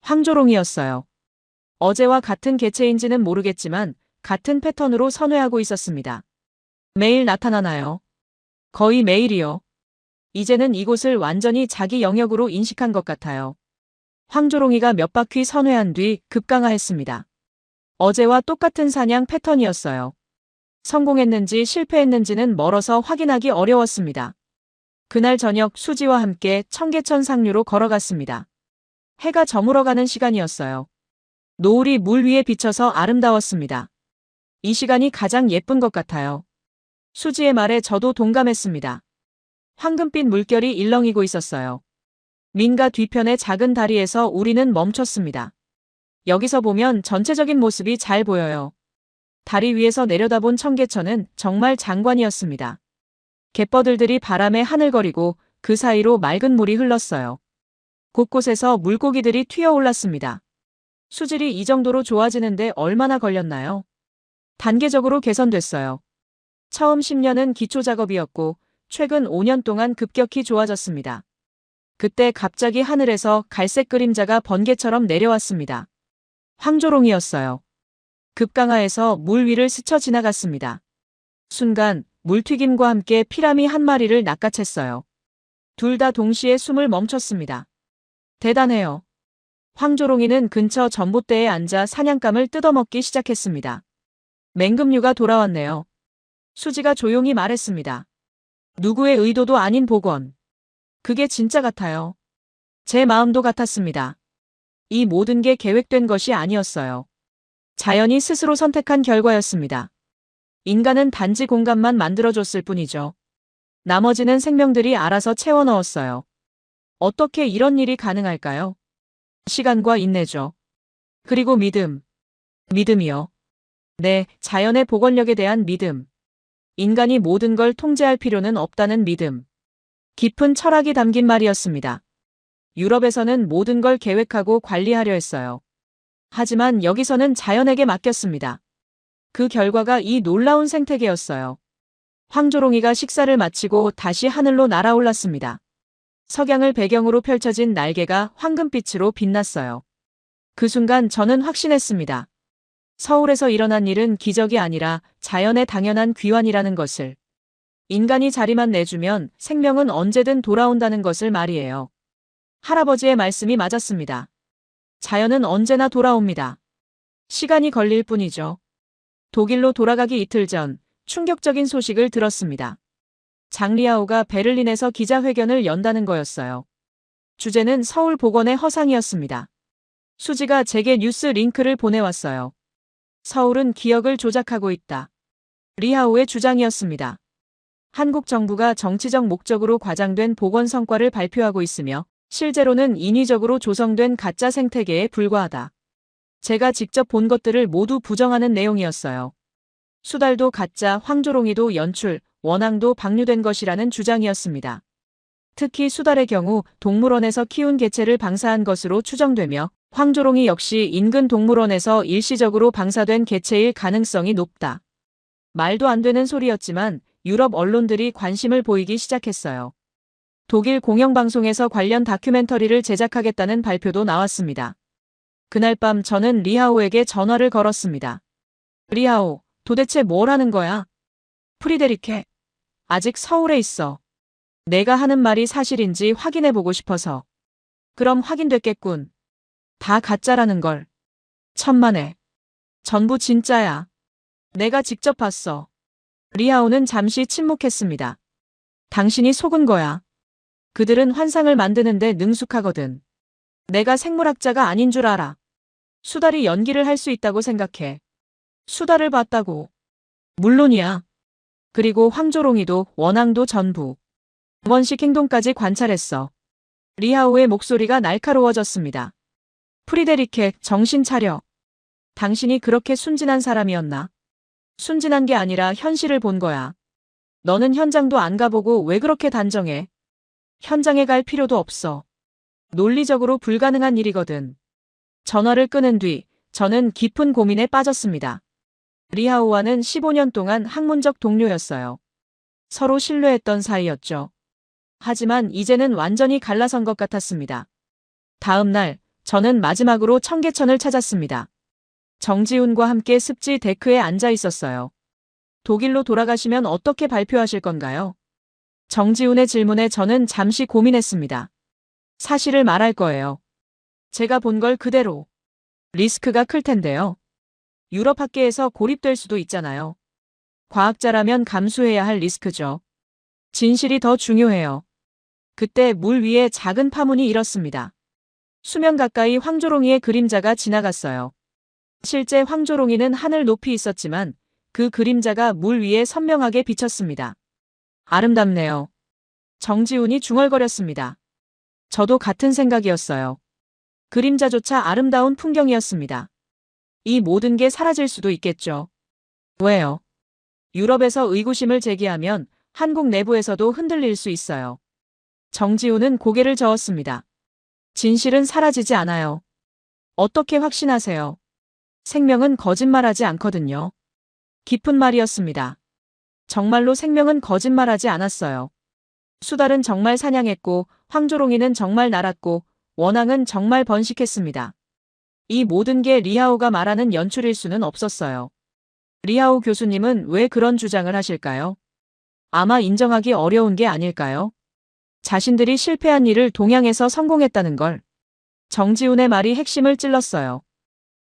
황조롱이었어요. 어제와 같은 개체인지는 모르겠지만 같은 패턴으로 선회하고 있었습니다. 매일 나타나나요? 거의 매일이요. 이제는 이곳을 완전히 자기 영역으로 인식한 것 같아요. 황조롱이가 몇 바퀴 선회한 뒤 급강하했습니다. 어제와 똑같은 사냥 패턴이었어요. 성공했는지 실패했는지는 멀어서 확인하기 어려웠습니다. 그날 저녁 수지와 함께 청계천 상류로 걸어갔습니다. 해가 저물어가는 시간이었어요. 노을이 물 위에 비쳐서 아름다웠습니다. 이 시간이 가장 예쁜 것 같아요. 수지의 말에 저도 동감했습니다. 황금빛 물결이 일렁이고 있었어요. 민가 뒤편의 작은 다리에서 우리는 멈췄습니다. 여기서 보면 전체적인 모습이 잘 보여요. 다리 위에서 내려다본 청계천은 정말 장관이었습니다. 갯버들들이 바람에 하늘거리고 그 사이로 맑은 물이 흘렀어요. 곳곳에서 물고기들이 튀어올랐습니다. 수질이 이 정도로 좋아지는데 얼마나 걸렸나요? 단계적으로 개선됐어요. 처음 10년은 기초 작업이었고 최근 5년 동안 급격히 좋아졌습니다. 그때 갑자기 하늘에서 갈색 그림자가 번개처럼 내려왔습니다. 황조롱이었어요. 급강하에서 물 위를 스쳐 지나갔습니다. 순간 물튀김과 함께 피라미 한 마리를 낚아챘어요. 둘 다 동시에 숨을 멈췄습니다. 대단해요. 황조롱이는 근처 전봇대에 앉아 사냥감을 뜯어먹기 시작했습니다. 맹금류가 돌아왔네요. 수지가 조용히 말했습니다. 누구의 의도도 아닌 복원. 그게 진짜 같아요. 제 마음도 같았습니다. 이 모든 게 계획된 것이 아니었어요. 자연이 스스로 선택한 결과였습니다. 인간은 단지 공간만 만들어줬을 뿐이죠. 나머지는 생명들이 알아서 채워 넣었어요. 어떻게 이런 일이 가능할까요? 시간과 인내죠. 그리고 믿음. 믿음이요. 네, 자연의 복원력에 대한 믿음. 인간이 모든 걸 통제할 필요는 없다는 믿음. 깊은 철학이 담긴 말이었습니다. 유럽에서는 모든 걸 계획하고 관리하려 했어요. 하지만 여기서는 자연에게 맡겼습니다. 그 결과가 이 놀라운 생태계였어요. 황조롱이가 식사를 마치고 다시 하늘로 날아올랐습니다. 석양을 배경으로 펼쳐진 날개가 황금빛으로 빛났어요. 그 순간 저는 확신했습니다. 서울에서 일어난 일은 기적이 아니라 자연의 당연한 귀환이라는 것을. 인간이 자리만 내주면 생명은 언제든 돌아온다는 것을 말이에요. 할아버지의 말씀이 맞았습니다. 자연은 언제나 돌아옵니다. 시간이 걸릴 뿐이죠. 독일로 돌아가기 이틀 전 충격적인 소식을 들었습니다. 장리아오가 베를린에서 기자회견을 연다는 거였어요. 주제는 서울 복원의 허상이었습니다. 수지가 제게 뉴스 링크를 보내왔어요. 서울은 기억을 조작하고 있다. 리하오의 주장이었습니다. 한국 정부가 정치적 목적으로 과장된 복원 성과를 발표하고 있으며 실제로는 인위적으로 조성된 가짜 생태계에 불과하다. 제가 직접 본 것들을 모두 부정하는 내용이었어요. 수달도 가짜, 황조롱이도 연출, 원앙도 방류된 것이라는 주장이었습니다. 특히 수달의 경우 동물원에서 키운 개체를 방사한 것으로 추정되며 황조롱이 역시 인근 동물원에서 일시적으로 방사된 개체일 가능성이 높다. 말도 안 되는 소리였지만 유럽 언론들이 관심을 보이기 시작했어요. 독일 공영방송에서 관련 다큐멘터리를 제작하겠다는 발표도 나왔습니다. 그날 밤 저는 리하오에게 전화를 걸었습니다. 리하오, 도대체 뭘 하는 거야? 프리데리케, 아직 서울에 있어. 내가 하는 말이 사실인지 확인해보고 싶어서. 그럼 확인됐겠군. 다 가짜라는 걸. 천만에. 전부 진짜야. 내가 직접 봤어. 리하오는 잠시 침묵했습니다. 당신이 속은 거야. 그들은 환상을 만드는데 능숙하거든. 내가 생물학자가 아닌 줄 알아. 수달이 연기를 할 수 있다고 생각해. 수달을 봤다고. 물론이야. 그리고 황조롱이도 원앙도 전부. 원식 행동까지 관찰했어. 리하오의 목소리가 날카로워졌습니다. 프리데리케, 정신 차려. 당신이 그렇게 순진한 사람이었나? 순진한 게 아니라 현실을 본 거야. 너는 현장도 안 가보고 왜 그렇게 단정해? 현장에 갈 필요도 없어. 논리적으로 불가능한 일이거든. 전화를 끊은 뒤 저는 깊은 고민에 빠졌습니다. 리하오와는 15년 동안 학문적 동료였어요. 서로 신뢰했던 사이였죠. 하지만 이제는 완전히 갈라선 것 같았습니다. 다음 날 저는 마지막으로 청계천을 찾았습니다. 정지훈과 함께 습지 데크에 앉아 있었어요. 독일로 돌아가시면 어떻게 발표하실 건가요? 정지훈의 질문에 저는 잠시 고민했습니다. 사실을 말할 거예요. 제가 본 걸 그대로. 리스크가 클 텐데요. 유럽 학계에서 고립될 수도 있잖아요. 과학자라면 감수해야 할 리스크죠. 진실이 더 중요해요. 그때 물 위에 작은 파문이 일었습니다. 수면 가까이 황조롱이의 그림자가 지나갔어요. 실제 황조롱이는 하늘 높이 있었지만 그 그림자가 물 위에 선명하게 비쳤습니다. 아름답네요. 정지훈이 중얼거렸습니다. 저도 같은 생각이었어요. 그림자조차 아름다운 풍경이었습니다. 이 모든 게 사라질 수도 있겠죠. 왜요? 유럽에서 의구심을 제기하면 한국 내부에서도 흔들릴 수 있어요. 정지훈은 고개를 저었습니다. 진실은 사라지지 않아요. 어떻게 확신하세요? 생명은 거짓말하지 않거든요. 깊은 말이었습니다. 정말로 생명은 거짓말하지 않았어요. 수달은 정말 사냥했고 황조롱이는 정말 날았고 원앙은 정말 번식했습니다. 이 모든 게 리하오가 말하는 연출일 수는 없었어요. 리하오 교수님은 왜 그런 주장을 하실까요? 아마 인정하기 어려운 게 아닐까요? 자신들이 실패한 일을 동양에서 성공했다는 걸. 정지훈의 말이 핵심을 찔렀어요.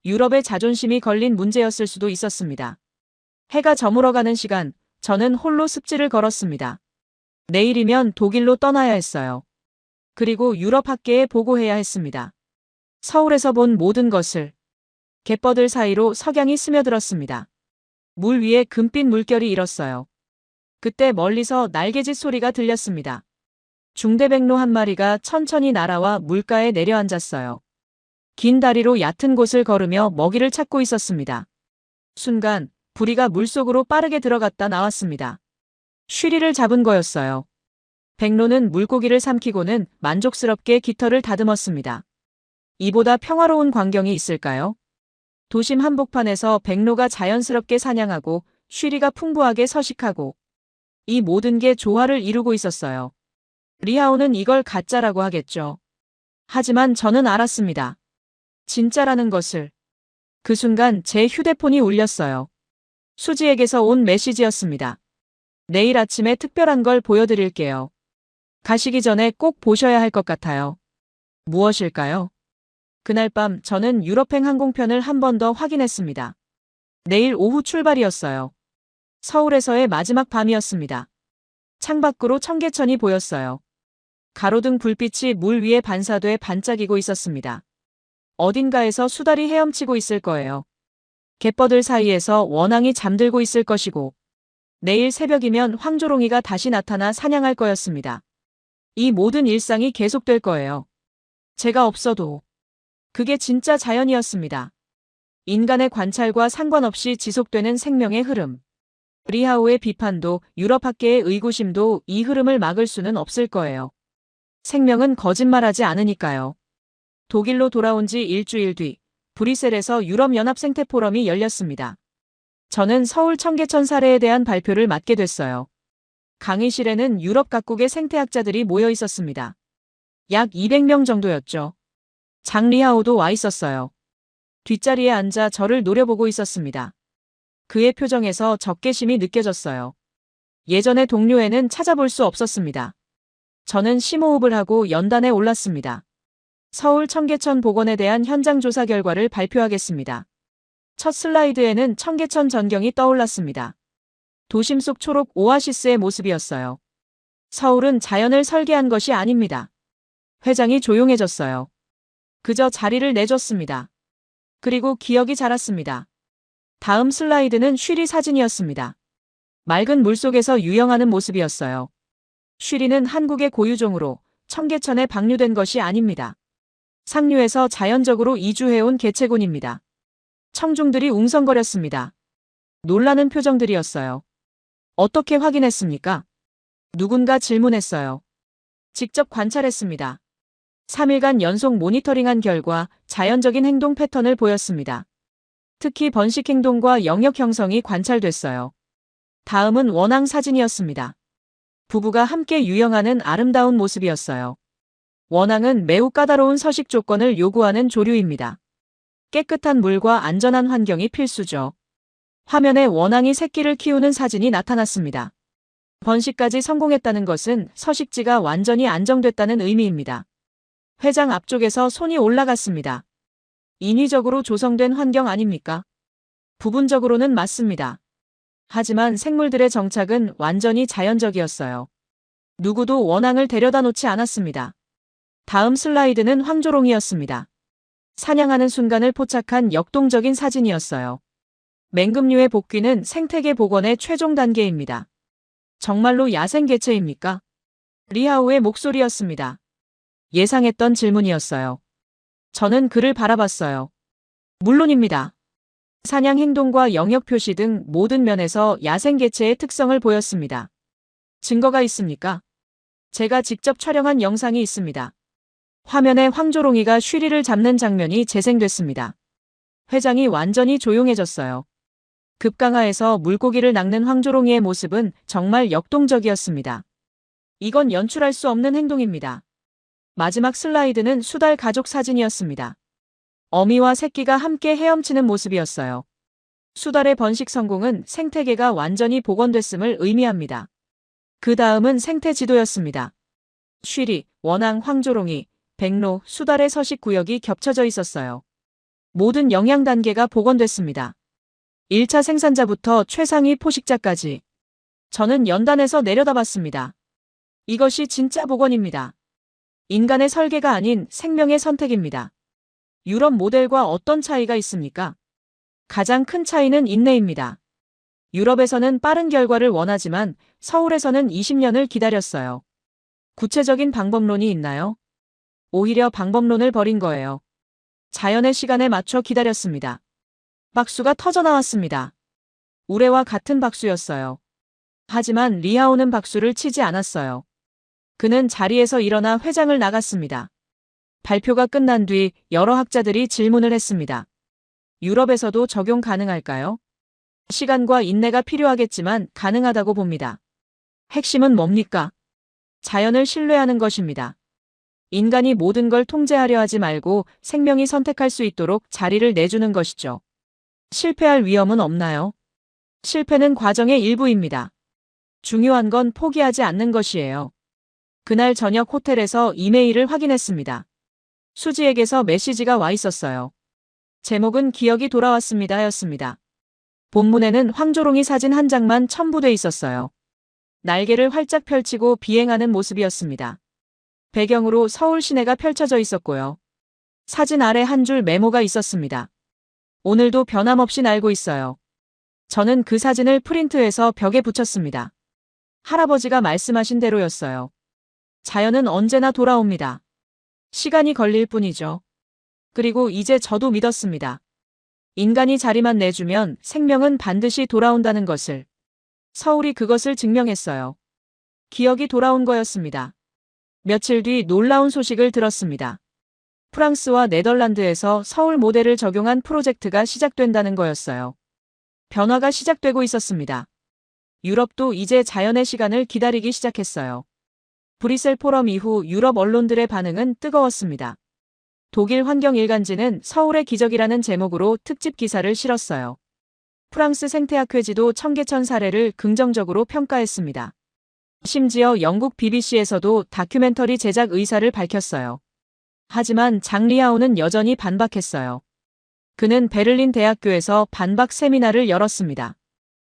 유럽의 자존심이 걸린 문제였을 수도 있었습니다. 해가 저물어가는 시간, 저는 홀로 습지를 걸었습니다. 내일이면 독일로 떠나야 했어요. 그리고 유럽 학계에 보고해야 했습니다. 서울에서 본 모든 것을. 갯벌들 사이로 석양이 스며들었습니다. 물 위에 금빛 물결이 일었어요. 그때 멀리서 날개짓 소리가 들렸습니다. 중대백로 한 마리가 천천히 날아와 물가에 내려앉았어요. 긴 다리로 얕은 곳을 걸으며 먹이를 찾고 있었습니다. 순간 부리가 물속으로 빠르게 들어갔다 나왔습니다. 쉬리를 잡은 거였어요. 백로는 물고기를 삼키고는 만족스럽게 깃털을 다듬었습니다. 이보다 평화로운 광경이 있을까요? 도심 한복판에서 백로가 자연스럽게 사냥하고 쉬리가 풍부하게 서식하고 이 모든 게 조화를 이루고 있었어요. 리하오는 이걸 가짜라고 하겠죠. 하지만 저는 알았습니다. 진짜라는 것을. 그 순간 제 휴대폰이 울렸어요. 수지에게서 온 메시지였습니다. 내일 아침에 특별한 걸 보여드릴게요. 가시기 전에 꼭 보셔야 할 것 같아요. 무엇일까요? 그날 밤 저는 유럽행 항공편을 한 번 더 확인했습니다. 내일 오후 출발이었어요. 서울에서의 마지막 밤이었습니다. 창밖으로 청계천이 보였어요. 가로등 불빛이 물 위에 반사돼 반짝이고 있었습니다. 어딘가에서 수달이 헤엄치고 있을 거예요. 갯벌들 사이에서 원앙이 잠들고 있을 것이고, 내일 새벽이면 황조롱이가 다시 나타나 사냥할 거였습니다. 이 모든 일상이 계속될 거예요. 제가 없어도. 그게 진짜 자연이었습니다. 인간의 관찰과 상관없이 지속되는 생명의 흐름. 리하우의 비판도 유럽학계의 의구심도 이 흐름을 막을 수는 없을 거예요. 생명은 거짓말하지 않으니까요. 독일로 돌아온 지 일주일 뒤 브뤼셀에서 유럽연합 생태포럼이 열렸습니다. 저는 서울 청계천 사례에 대한 발표를 맡게 됐어요. 강의실에는 유럽 각국의 생태학자들이 모여 있었습니다. 약 200명 정도였죠. 장 리하우도 와 있었어요. 뒷자리에 앉아 저를 노려보고 있었습니다. 그의 표정에서 적개심이 느껴졌어요. 예전의 동료애는 찾아볼 수 없었습니다. 저는 심호흡을 하고 연단에 올랐습니다. 서울 청계천 복원에 대한 현장 조사 결과를 발표하겠습니다. 첫 슬라이드에는 청계천 전경이 떠올랐습니다. 도심 속 초록 오아시스의 모습이었어요. 서울은 자연을 설계한 것이 아닙니다. 회장이 조용해졌어요. 그저 자리를 내줬습니다. 그리고 기억이 자랐습니다. 다음 슬라이드는 쉬리 사진이었습니다. 맑은 물속에서 유영하는 모습이었어요. 쉬리는 한국의 고유종으로 청계천에 방류된 것이 아닙니다. 상류에서 자연적으로 이주해온 개체군입니다. 청중들이 웅성거렸습니다. 놀라는 표정들이었어요. 어떻게 확인했습니까? 누군가 질문했어요. 직접 관찰했습니다. 3일간 연속 모니터링한 결과 자연적인 행동 패턴을 보였습니다. 특히 번식 행동과 영역 형성이 관찰됐어요. 다음은 원앙 사진이었습니다. 부부가 함께 유영하는 아름다운 모습이었어요. 원앙은 매우 까다로운 서식 조건을 요구하는 조류입니다. 깨끗한 물과 안전한 환경이 필수죠. 화면에 원앙이 새끼를 키우는 사진이 나타났습니다. 번식까지 성공했다는 것은 서식지가 완전히 안정됐다는 의미입니다. 회장 앞쪽에서 손이 올라갔습니다. 인위적으로 조성된 환경 아닙니까? 부분적으로는 맞습니다. 하지만 생물들의 정착은 완전히 자연적이었어요. 누구도 원앙을 데려다 놓지 않았습니다. 다음 슬라이드는 황조롱이었습니다. 사냥하는 순간을 포착한 역동적인 사진이었어요. 맹금류의 복귀는 생태계 복원의 최종 단계입니다. 정말로 야생 개체입니까? 리하우의 목소리였습니다. 예상했던 질문이었어요. 저는 그를 바라봤어요. 물론입니다. 사냥 행동과 영역 표시 등 모든 면에서 야생 개체의 특성을 보였습니다. 증거가 있습니까? 제가 직접 촬영한 영상이 있습니다. 화면에 황조롱이가 쉬리를 잡는 장면이 재생됐습니다. 회장이 완전히 조용해졌어요. 급강하에서 물고기를 낚는 황조롱이의 모습은 정말 역동적이었습니다. 이건 연출할 수 없는 행동입니다. 마지막 슬라이드는 수달 가족 사진이었습니다. 어미와 새끼가 함께 헤엄치는 모습이었어요. 수달의 번식 성공은 생태계가 완전히 복원됐음을 의미합니다. 그 다음은 생태 지도였습니다. 쉬리, 원앙, 황조롱이, 백로, 수달의 서식 구역이 겹쳐져 있었어요. 모든 영양 단계가 복원됐습니다. 1차 생산자부터 최상위 포식자까지. 저는 연단에서 내려다봤습니다. 이것이 진짜 복원입니다. 인간의 설계가 아닌 생명의 선택입니다. 유럽 모델과 어떤 차이가 있습니까? 가장 큰 차이는 인내입니다. 유럽에서는 빠른 결과를 원하지만 서울에서는 20년을 기다렸어요. 구체적인 방법론이 있나요? 오히려 방법론을 버린 거예요. 자연의 시간에 맞춰 기다렸습니다. 박수가 터져나왔습니다. 우레와 같은 박수였어요. 하지만 리하우는 박수를 치지 않았어요. 그는 자리에서 일어나 회장을 나갔습니다. 발표가 끝난 뒤 여러 학자들이 질문을 했습니다. 유럽에서도 적용 가능할까요? 시간과 인내가 필요하겠지만 가능하다고 봅니다. 핵심은 뭡니까? 자연을 신뢰하는 것입니다. 인간이 모든 걸 통제하려 하지 말고 생명이 선택할 수 있도록 자리를 내주는 것이죠. 실패할 위험은 없나요? 실패는 과정의 일부입니다. 중요한 건 포기하지 않는 것이에요. 그날 저녁 호텔에서 이메일을 확인했습니다. 수지에게서 메시지가 와 있었어요. 제목은 기억이 돌아왔습니다 였습니다. 본문에는 황조롱이 사진 한 장만 첨부돼 있었어요. 날개를 활짝 펼치고 비행하는 모습이었습니다. 배경으로 서울 시내가 펼쳐져 있었고요. 사진 아래 한 줄 메모가 있었습니다. 오늘도 변함없이 날고 있어요. 저는 그 사진을 프린트해서 벽에 붙였습니다. 할아버지가 말씀하신 대로였어요. 자연은 언제나 돌아옵니다. 시간이 걸릴 뿐이죠. 그리고 이제 저도 믿었습니다. 인간이 자리만 내주면 생명은 반드시 돌아온다는 것을. 서울이 그것을 증명했어요. 기억이 돌아온 거였습니다. 며칠 뒤 놀라운 소식을 들었습니다. 프랑스와 네덜란드에서 서울 모델을 적용한 프로젝트가 시작된다는 거였어요. 변화가 시작되고 있었습니다. 유럽도 이제 자연의 시간을 기다리기 시작했어요. 브뤼셀 포럼 이후 유럽 언론들의 반응은 뜨거웠습니다. 독일 환경일간지는 서울의 기적이라는 제목으로 특집 기사를 실었어요. 프랑스 생태학회지도 청계천 사례를 긍정적으로 평가했습니다. 심지어 영국 BBC에서도 다큐멘터리 제작 의사를 밝혔어요. 하지만 장 리하우는 여전히 반박했어요. 그는 베를린 대학교에서 반박 세미나를 열었습니다.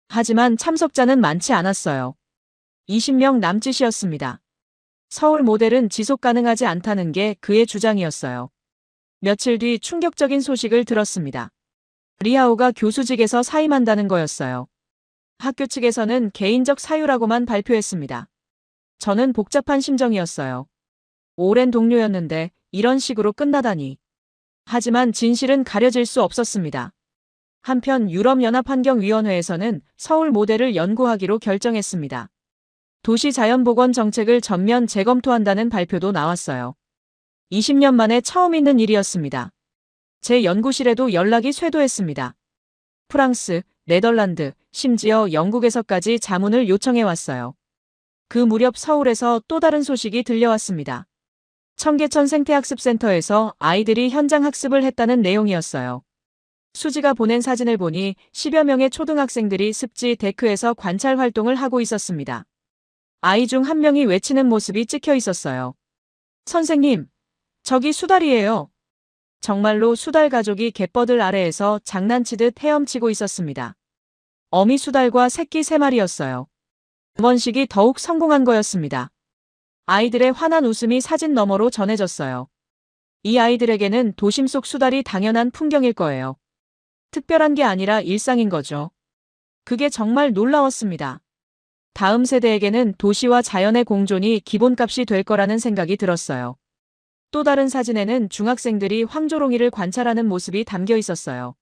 하지만 참석자는 많지 않았어요. 20명 남짓이었습니다. 서울 모델은 지속 가능하지 않다는 게 그의 주장이었어요. 며칠 뒤 충격적인 소식을 들었습니다. 리하우가 교수직에서 사임한다는 거였어요. 학교 측에서는 개인적 사유라고만 발표했습니다. 저는 복잡한 심정이었어요. 오랜 동료였는데 이런 식으로 끝나다니. 하지만 진실은 가려질 수 없었습니다. 한편 유럽연합환경위원회에서는 서울 모델을 연구하기로 결정했습니다. 도시자연복원 정책을 전면 재검토한다는 발표도 나왔어요. 20년 만에 처음 있는 일이었습니다. 제 연구실에도 연락이 쇄도했습니다. 프랑스, 네덜란드, 심지어 영국에서까지 자문을 요청해 왔어요. 그 무렵 서울에서 또 다른 소식이 들려왔습니다. 청계천 생태학습센터에서 아이들이 현장 학습을 했다는 내용이었어요. 수지가 보낸 사진을 보니 10여 명의 초등학생들이 습지 데크에서 관찰 활동을 하고 있었습니다. 아이 중 한 명이 외치는 모습이 찍혀 있었어요. 선생님, 저기 수달이에요. 정말로 수달 가족이 갯벌들 아래에서 장난치듯 헤엄치고 있었습니다. 어미 수달과 새끼 3마리였어요. 번식이 더욱 성공한 거였습니다. 아이들의 환한 웃음이 사진 너머로 전해졌어요. 이 아이들에게는 도심 속 수달이 당연한 풍경일 거예요. 특별한 게 아니라 일상인 거죠. 그게 정말 놀라웠습니다. 다음 세대에게는 도시와 자연의 공존이 기본값이 될 거라는 생각이 들었어요. 또 다른 사진에는 중학생들이 황조롱이를 관찰하는 모습이 담겨 있었어요.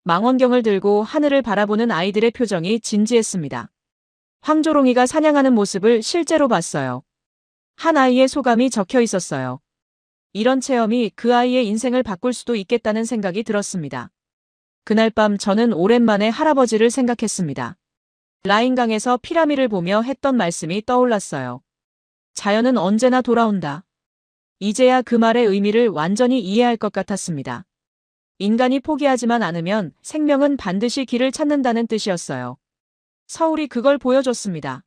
망원경을 들고 하늘을 바라보는 아이들의 표정이 진지했습니다. 황조롱이가 사냥하는 모습을 실제로 봤어요. 한 아이의 소감이 적혀 있었어요. 이런 체험이 그 아이의 인생을 바꿀 수도 있겠다는 생각이 들었습니다. 그날 밤 저는 오랜만에 할아버지를 생각했습니다. 라인강에서 피라미를 보며 했던 말씀이 떠올랐어요. 자연은 언제나 돌아온다. 이제야 그 말의 의미를 완전히 이해할 것 같았습니다. 인간이 포기하지만 않으면 생명은 반드시 길을 찾는다는 뜻이었어요. 서울이 그걸 보여줬습니다.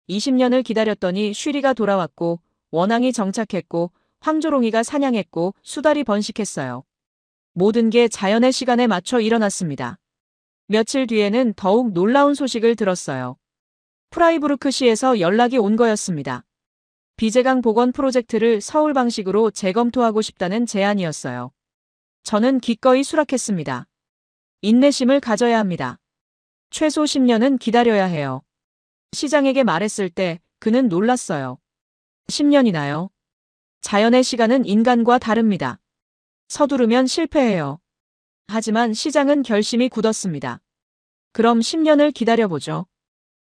20년을 기다렸더니 쉬리가 돌아왔고 원앙이 정착했고 황조롱이가 사냥했고 수달이 번식했어요. 모든 게 자연의 시간에 맞춰 일어났습니다. 며칠 뒤에는 더욱 놀라운 소식을 들었어요. 프라이부르크시에서 연락이 온 거였습니다. 비제강 복원 프로젝트를 서울 방식으로 재검토하고 싶다는 제안이었어요. 저는 기꺼이 수락했습니다. 인내심을 가져야 합니다. 최소 10년은 기다려야 해요. 시장에게 말했을 때 그는 놀랐어요. 10년이나요? 자연의 시간은 인간과 다릅니다. 서두르면 실패해요. 하지만 시장은 결심이 굳었습니다. 그럼 10년을 기다려보죠.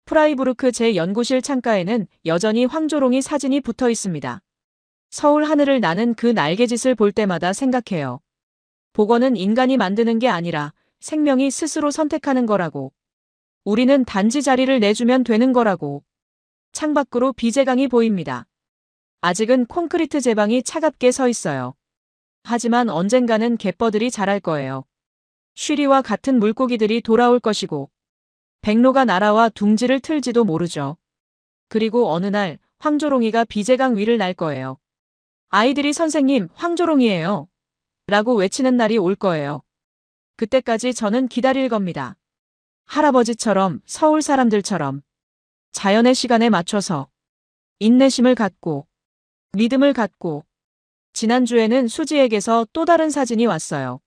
프라이부르크 제 연구실 창가에는 여전히 황조롱이 사진이 붙어 있습니다. 서울 하늘을 나는 그 날개짓을 볼 때마다 생각해요. 복원은 인간이 만드는 게 아니라 생명이 스스로 선택하는 거라고. 우리는 단지 자리를 내주면 되는 거라고. 창밖으로 비제강이 보입니다. 아직은 콘크리트 제방이 차갑게 서 있어요. 하지만 언젠가는 갯벌들이 자랄 거예요. 쉬리와 같은 물고기들이 돌아올 것이고 백로가 날아와 둥지를 틀지도 모르죠. 그리고 어느 날 황조롱이가 비제강 위를 날 거예요. 아이들이 선생님, 황조롱이에요. 라고 외치는 날이 올 거예요. 그때까지 저는 기다릴 겁니다. 할아버지처럼, 서울 사람들처럼 자연의 시간에 맞춰서 인내심을 갖고 믿음을 갖고. 지난주에는 수지에게서 또 다른 사진이 왔어요.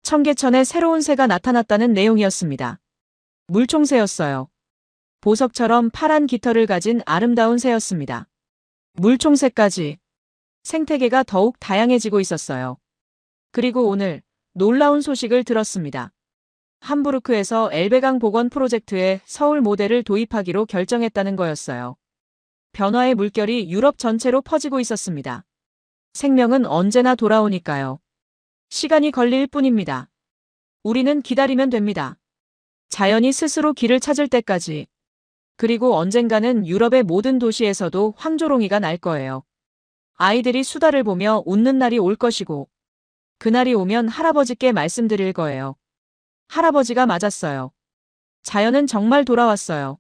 청계천에 새로운 새가 나타났다는 내용이었습니다. 물총새였어요. 보석처럼 파란 깃털을 가진 아름다운 새였습니다. 물총새까지. 생태계가 더욱 다양해지고 있었어요. 그리고 오늘 놀라운 소식을 들었습니다. 함부르크에서 엘베강 복원 프로젝트에 서울 모델을 도입하기로 결정했다는 거였어요. 변화의 물결이 유럽 전체로 퍼지고 있었습니다. 생명은 언제나 돌아오니까요. 시간이 걸릴 뿐입니다. 우리는 기다리면 됩니다. 자연이 스스로 길을 찾을 때까지. 그리고 언젠가는 유럽의 모든 도시에서도 황조롱이가 날 거예요. 아이들이 수다를 보며 웃는 날이 올 것이고, 그날이 오면 할아버지께 말씀드릴 거예요. 할아버지가 맞았어요. 자연은 정말 돌아왔어요.